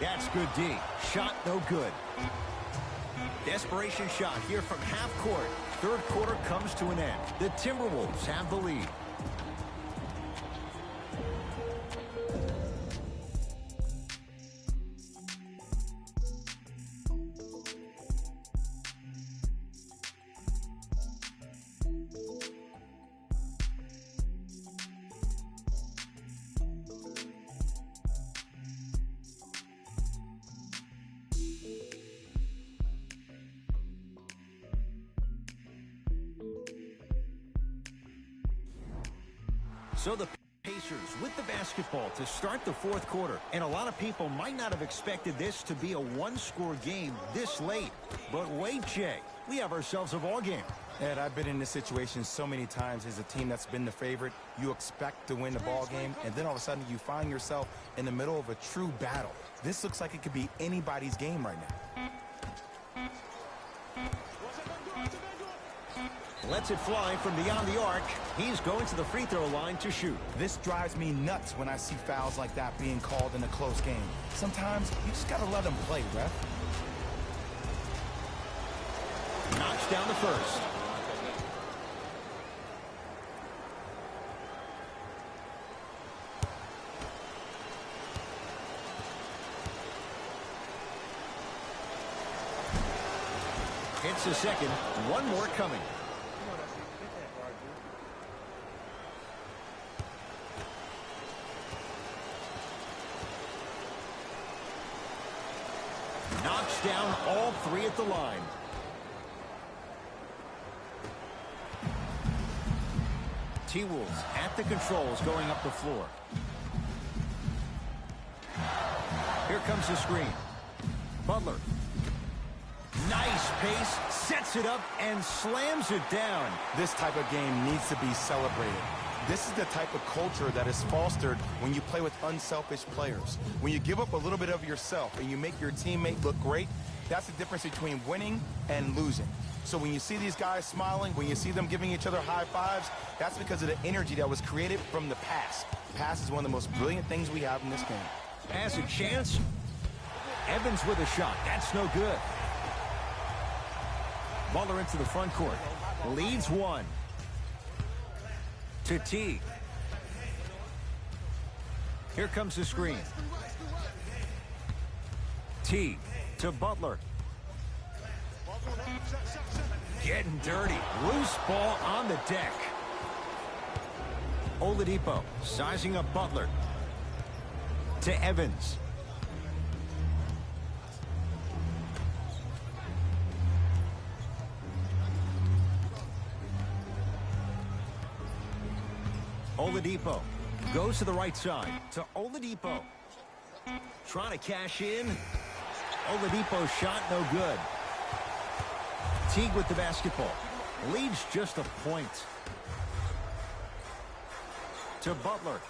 That's good D. Shot no good. Desperation shot here from half court. Third quarter comes to an end. The Timberwolves have the lead. So the Pacers with the basketball to start the fourth quarter. And a lot of people might not have expected this to be a one-score game this late. But wait, Jay, we have ourselves a ball game. Ed, I've been in this situation so many times as a team that's been the favorite. You expect to win the ball game, and then all of a sudden you find yourself in the middle of a true battle. This looks like it could be anybody's game right now. Lets it fly from beyond the arc. He's going to the free throw line to shoot. This drives me nuts when I see fouls like that being called in a close game. Sometimes you just gotta let them play, ref. Knocks down the first. Hits the second. One more coming. Knocks down all three at the line. T-Wolves at the controls going up the floor. Here comes the screen. Butler. Nice pace, sets it up, and slams it down. This type of game needs to be celebrated. This is the type of culture that is fostered when you play with unselfish players. When you give up a little bit of yourself and you make your teammate look great, that's the difference between winning and losing. So when you see these guys smiling, when you see them giving each other high fives, that's because of the energy that was created from the pass. Pass is one of the most brilliant things we have in this game. Has a chance. Evans with a shot. That's no good. Butler into the front court. Leads one. To T. Here comes the screen. T to Butler. Getting dirty. Loose ball on the deck. Oladipo sizing up Butler. To Evans. Oladipo goes to the right side to Oladipo. Trying to cash in. Oladipo's shot no good. Teague with the basketball. Leads just a point. To Butler.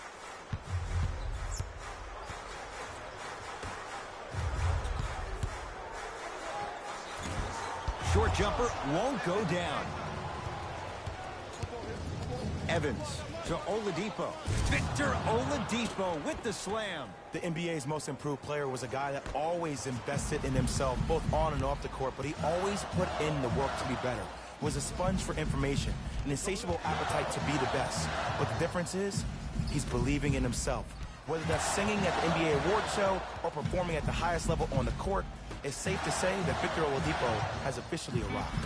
Short jumper won't go down. Evans to Oladipo. Victor Oladipo with the slam. The NBA's most improved player was a guy that always invested in himself, both on and off the court, but he always put in the work to be better. Was a sponge for information, an insatiable appetite to be the best. But the difference is, he's believing in himself. Whether that's singing at the NBA award show or performing at the highest level on the court, it's safe to say that Victor Oladipo has officially arrived.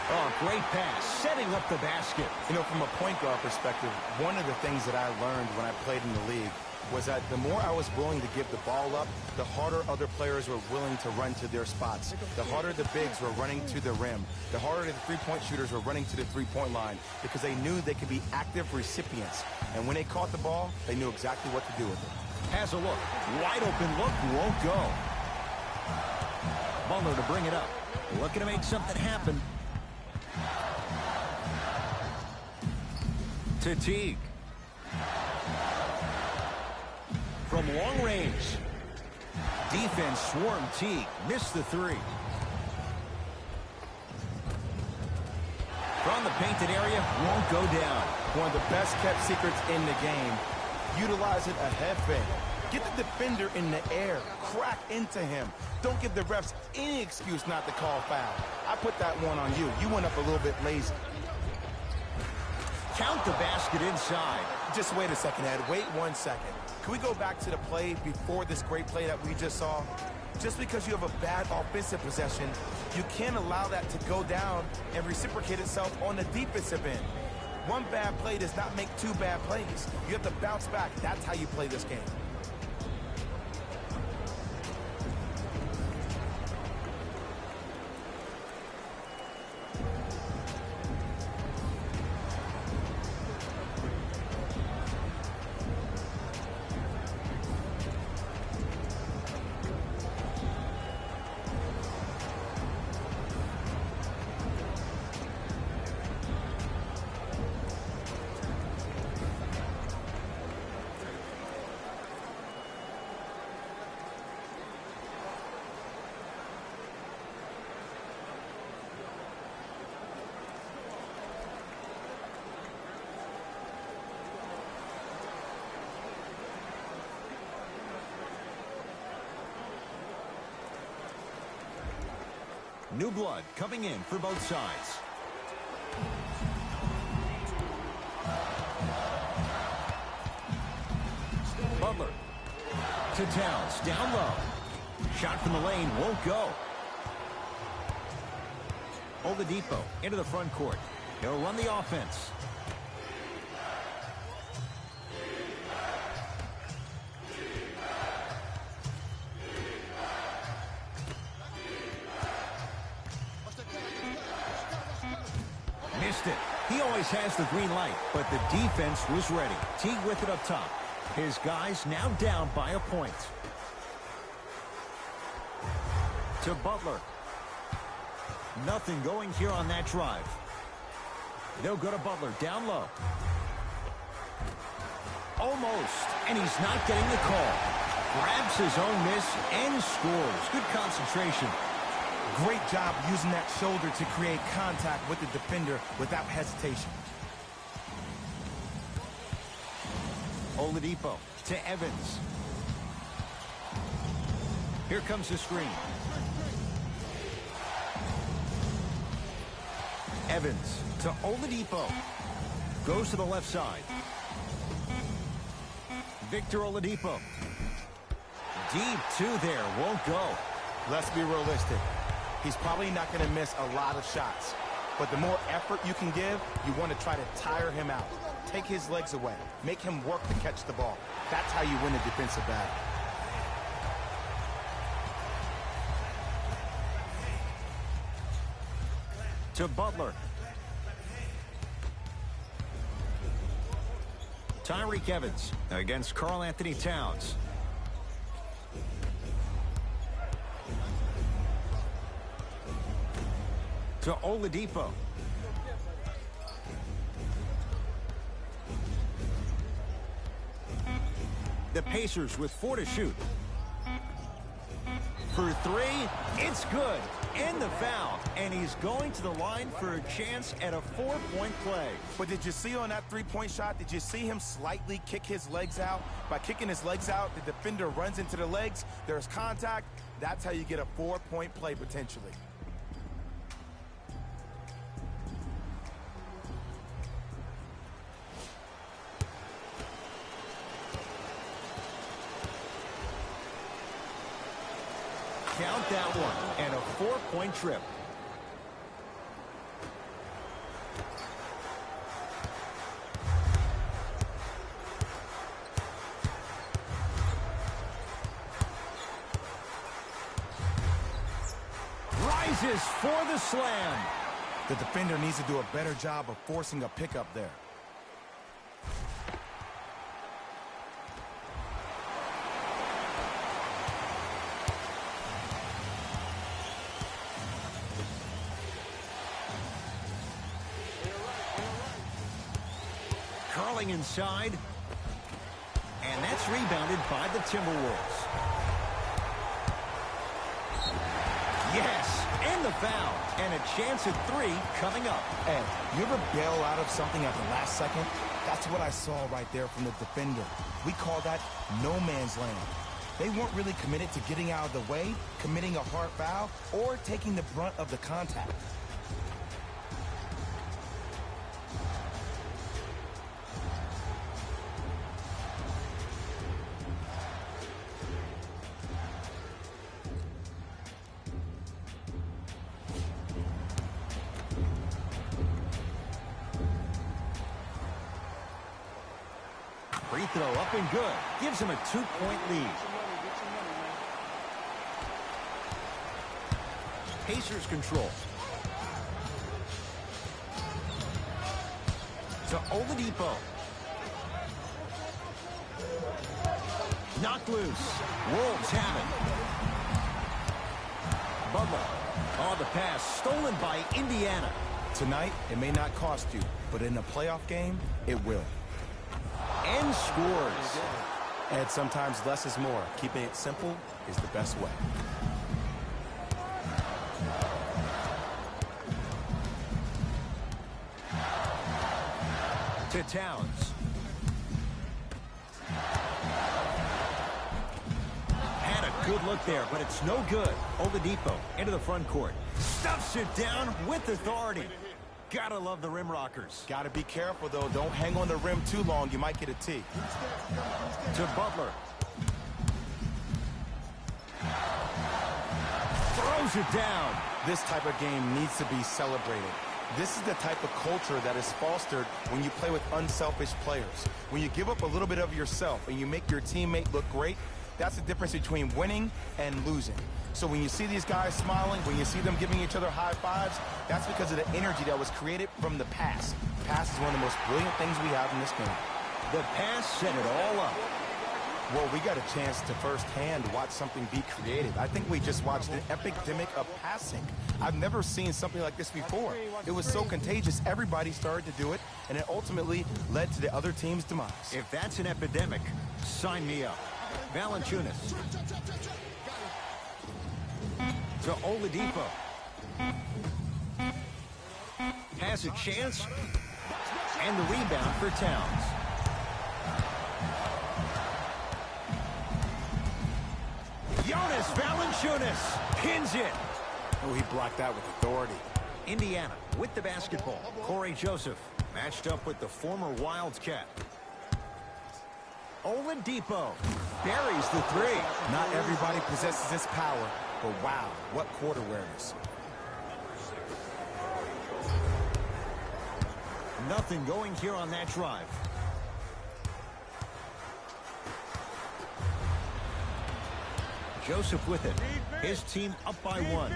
Oh, great pass, setting up the basket. You know, from a point guard perspective, one of the things that I learned when I played in the league was that the more I was willing to give the ball up, the harder other players were willing to run to their spots. The harder the bigs were running to the rim. The harder the three-point shooters were running to the three-point line because they knew they could be active recipients. And when they caught the ball, they knew exactly what to do with it. Has a look. Wide open look, won't go. Butler to bring it up. Looking to make something happen. To Teague. From long range. Defense swarmed Teague. Missed the three. From the painted area, won't go down. One of the best kept secrets in the game. Utilize it a head fake. Get the defender in the air. Crack into him. Don't give the refs any excuse not to call foul. I put that one on you. You went up a little bit lazy. Count the basket inside. Just wait a second, Ed. Wait 1 second. Can we go back to the play before this great play that we just saw? Just because you have a bad offensive possession, you can't allow that to go down and reciprocate itself on the defensive end. One bad play does not make two bad plays. You have to bounce back. That's how you play this game. New blood coming in for both sides. Butler to Towns, down low. Shot from the lane, won't go. Oladipo into the front court. He'll run the offense. Missed it. He always has the green light, but the defense was ready. Teague with it up top. His guys now down by a point. To Butler. Nothing going here on that drive. They'll go to Butler, down low. Almost, and he's not getting the call. Grabs his own miss and scores. Good concentration. Great job using that shoulder to create contact with the defender without hesitation. Oladipo to Evans. Here comes the screen. Evans to Oladipo. Goes to the left side. Victor Oladipo. Deep two there, won't go. Let's be realistic. He's probably not going to miss a lot of shots. But the more effort you can give, you want to try to tire him out. Take his legs away. Make him work to catch the ball. That's how you win a defensive battle. To Butler. Tyreek Evans against Karl Anthony Towns. To Oladipo. The Pacers with 4 to shoot. For 3, it's good. And the foul. And he's going to the line for a chance at a 4-point play. But did you see on that three-point shot, did you see him slightly kick his legs out? By kicking his legs out, the defender runs into the legs. There's contact. That's how you get a 4-point play potentially. Count that one, and a 4-point trip. Rises for the slam. The defender needs to do a better job of forcing a pickup there. Curling inside. And that's rebounded by the Timberwolves. Yes, and the foul. And a chance at 3 coming up. Ed, you ever bail out of something at the last second? That's what I saw right there from the defender. We call that no man's land. They weren't really committed to getting out of the way, committing a hard foul, or taking the brunt of the contact. Free throw up and good. Gives him a 2-point lead. Pacers control. To Oladipo. Knocked loose. Wolves have it. Butler. Oh, the pass stolen by Indiana. Tonight, it may not cost you, but in a playoff game, it will. And scores. And sometimes less is more. Keeping it simple is the best way. To Towns. Had a good look there, but it's no good. Oladipo into the front court. Stuffs it down with authority. Gotta love the rim rockers. Gotta be careful, though. Don't hang on the rim too long. You might get a tee. To Butler. Throws it down. This type of game needs to be celebrated. This is the type of culture that is fostered when you play with unselfish players. When you give up a little bit of yourself and you make your teammate look great, that's the difference between winning and losing. So when you see these guys smiling, when you see them giving each other high fives, that's because of the energy that was created from the pass. Pass is one of the most brilliant things we have in this game. The pass set it all up. Well, we got a chance to firsthand watch something be created. I think we just watched an epidemic of passing. I've never seen something like this before. It was so contagious, everybody started to do it, and it ultimately led to the other team's demise. If that's an epidemic, sign me up. Valanciunas. To Oladipo. Has a chance. And the rebound for Towns. Jonas Valanciunas pins it. Oh, he blocked that with authority. Indiana with the basketball. Corey Joseph matched up with the former Wildcat. Oladipo buries the 3. Not everybody possesses this power, but wow, what court awareness. Nothing going here on that drive. Joseph with it. His team up by 1.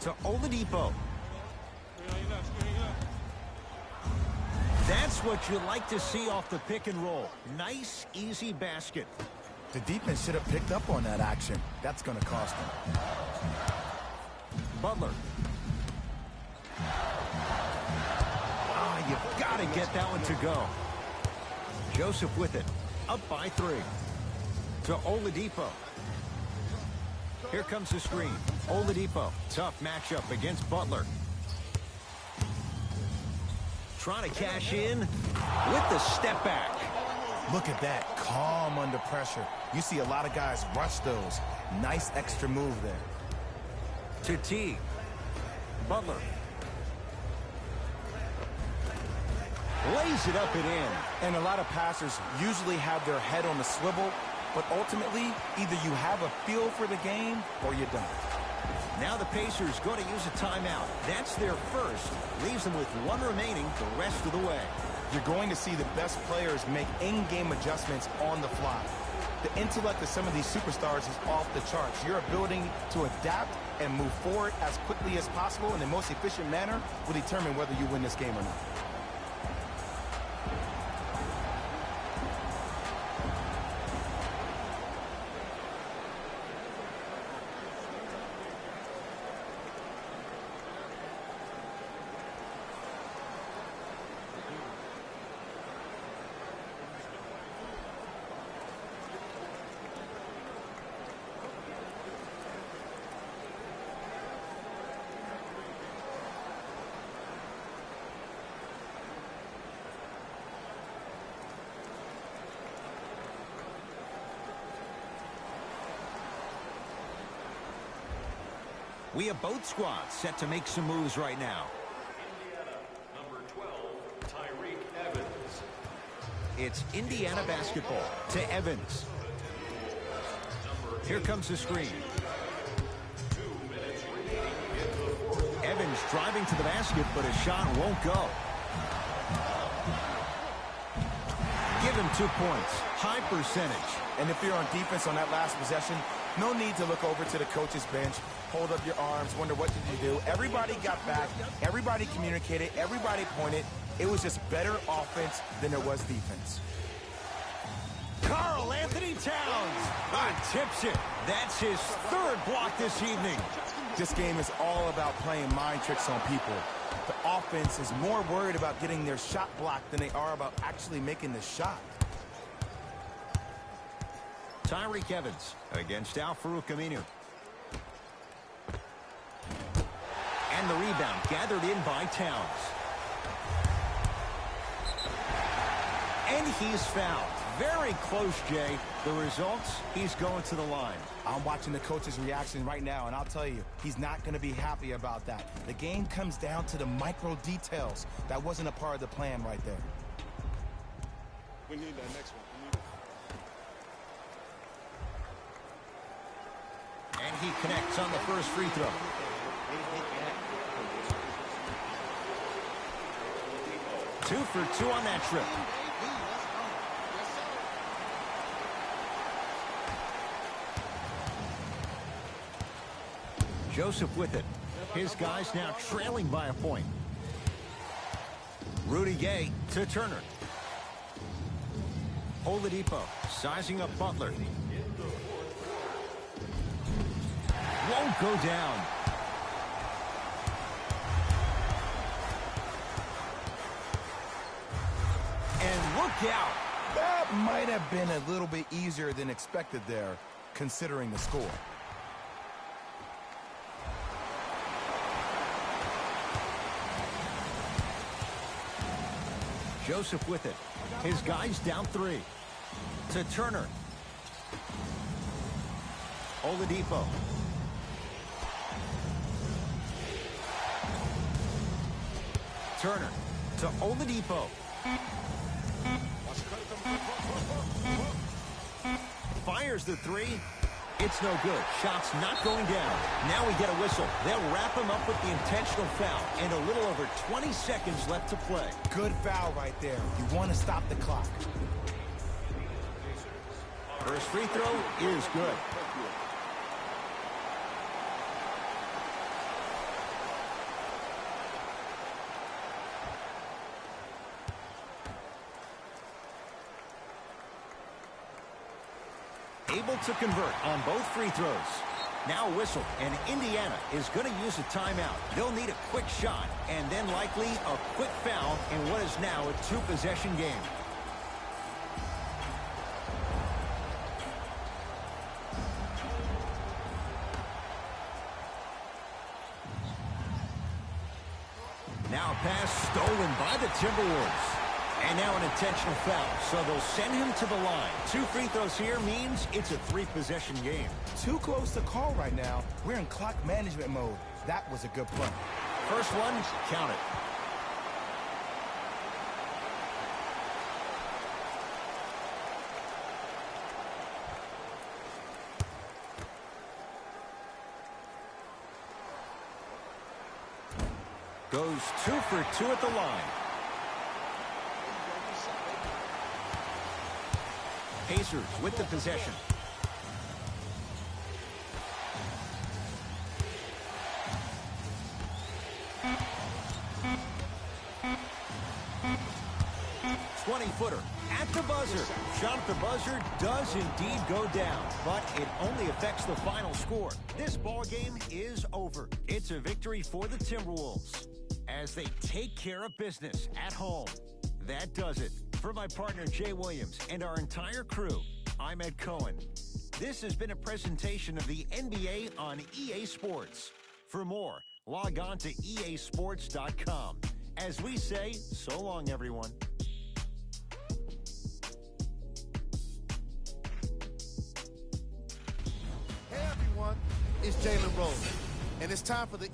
To Oladipo. That's That's what you like to see off the pick and roll. Nice, easy basket. The defense should have picked up on that action. That's going to cost them. Butler. You've got to get that one to go. Joseph with it. Up by 3. To Oladipo. Here comes the screen. Oladipo. Tough matchup against Butler. Trying to cash in with the step back. Look at that. Calm under pressure. You see a lot of guys rush those. Nice extra move there. To T. Butler. Lays it up and in. And a lot of passers usually have their head on the swivel, but ultimately, either you have a feel for the game or you don't. Now the Pacers going to use a timeout. That's their first. Leaves them with 1 remaining the rest of the way. You're going to see the best players make in-game adjustments on the fly. The intellect of some of these superstars is off the charts. Your ability to adapt and move forward as quickly as possible in the most efficient manner will determine whether you win this game or not. We have both squads set to make some moves right now. Indiana, number 12, Tyreek Evans. It's Indiana basketball to Evans. Here comes the screen. 2 minutes remaining in the fourth. Evans driving to the basket, but his shot won't go. Give him 2 points. High percentage. And if you're on defense on that last possession, no need to look over to the coach's bench, hold up your arms, wonder what did you do. Everybody got back, everybody communicated, everybody pointed. It was just better offense than there was defense. Karl Anthony Towns tips it. That's his 3rd block this evening. This game is all about playing mind tricks on people. The offense is more worried about getting their shot blocked than they are about actually making the shot. Tyreek Evans against Al-Farouq Aminu. And the rebound gathered in by Towns. And he's fouled. Very close, Jay. The results, he's going to the line. I'm watching the coach's reaction right now, and I'll tell you, he's not going to be happy about that. The game comes down to the micro details. That wasn't a part of the plan right there. We need that next one. And he connects on the first free throw. Two for 2 on that trip. Joseph with it. His guys now trailing by a point. Rudy Gay to Turner. Oladipo sizing up Butler. Won't go down. And look out. That might have been a little bit easier than expected there, considering the score. Joseph with it. His guys down 3. To Turner. Oladipo. Turner to Oladipo. Fires the 3. It's no good. Shot's not going down. Now we get a whistle. They'll wrap him up with the intentional foul. And a little over 20 seconds left to play. Good foul right there. You want to stop the clock. First free throw is good. able to convert on both free throws. Now a whistle, and Indiana is going to use a timeout. They'll need a quick shot, and then likely a quick foul in what is now a two-possession game. Now a pass stolen by the Timberwolves. And now an intentional foul, so they'll send him to the line. 2 free throws here means it's a 3-possession game. Too close to call right now. We're in clock management mode. That was a good play. First one, count it. Goes 2 for 2 at the line. Pacers with the possession. Footer at the buzzer. Shot at the buzzer does indeed go down, but it only affects the final score. This ball game is over. It's a victory for the Timberwolves as they take care of business at home. That does it. For my partner Jay Williams and our entire crew, I'm Ed Cohen. This has been a presentation of the NBA on EA Sports. For more, log on to easports.com. As we say, so long, everyone. Hey everyone, it's Jalen Rose, and it's time for the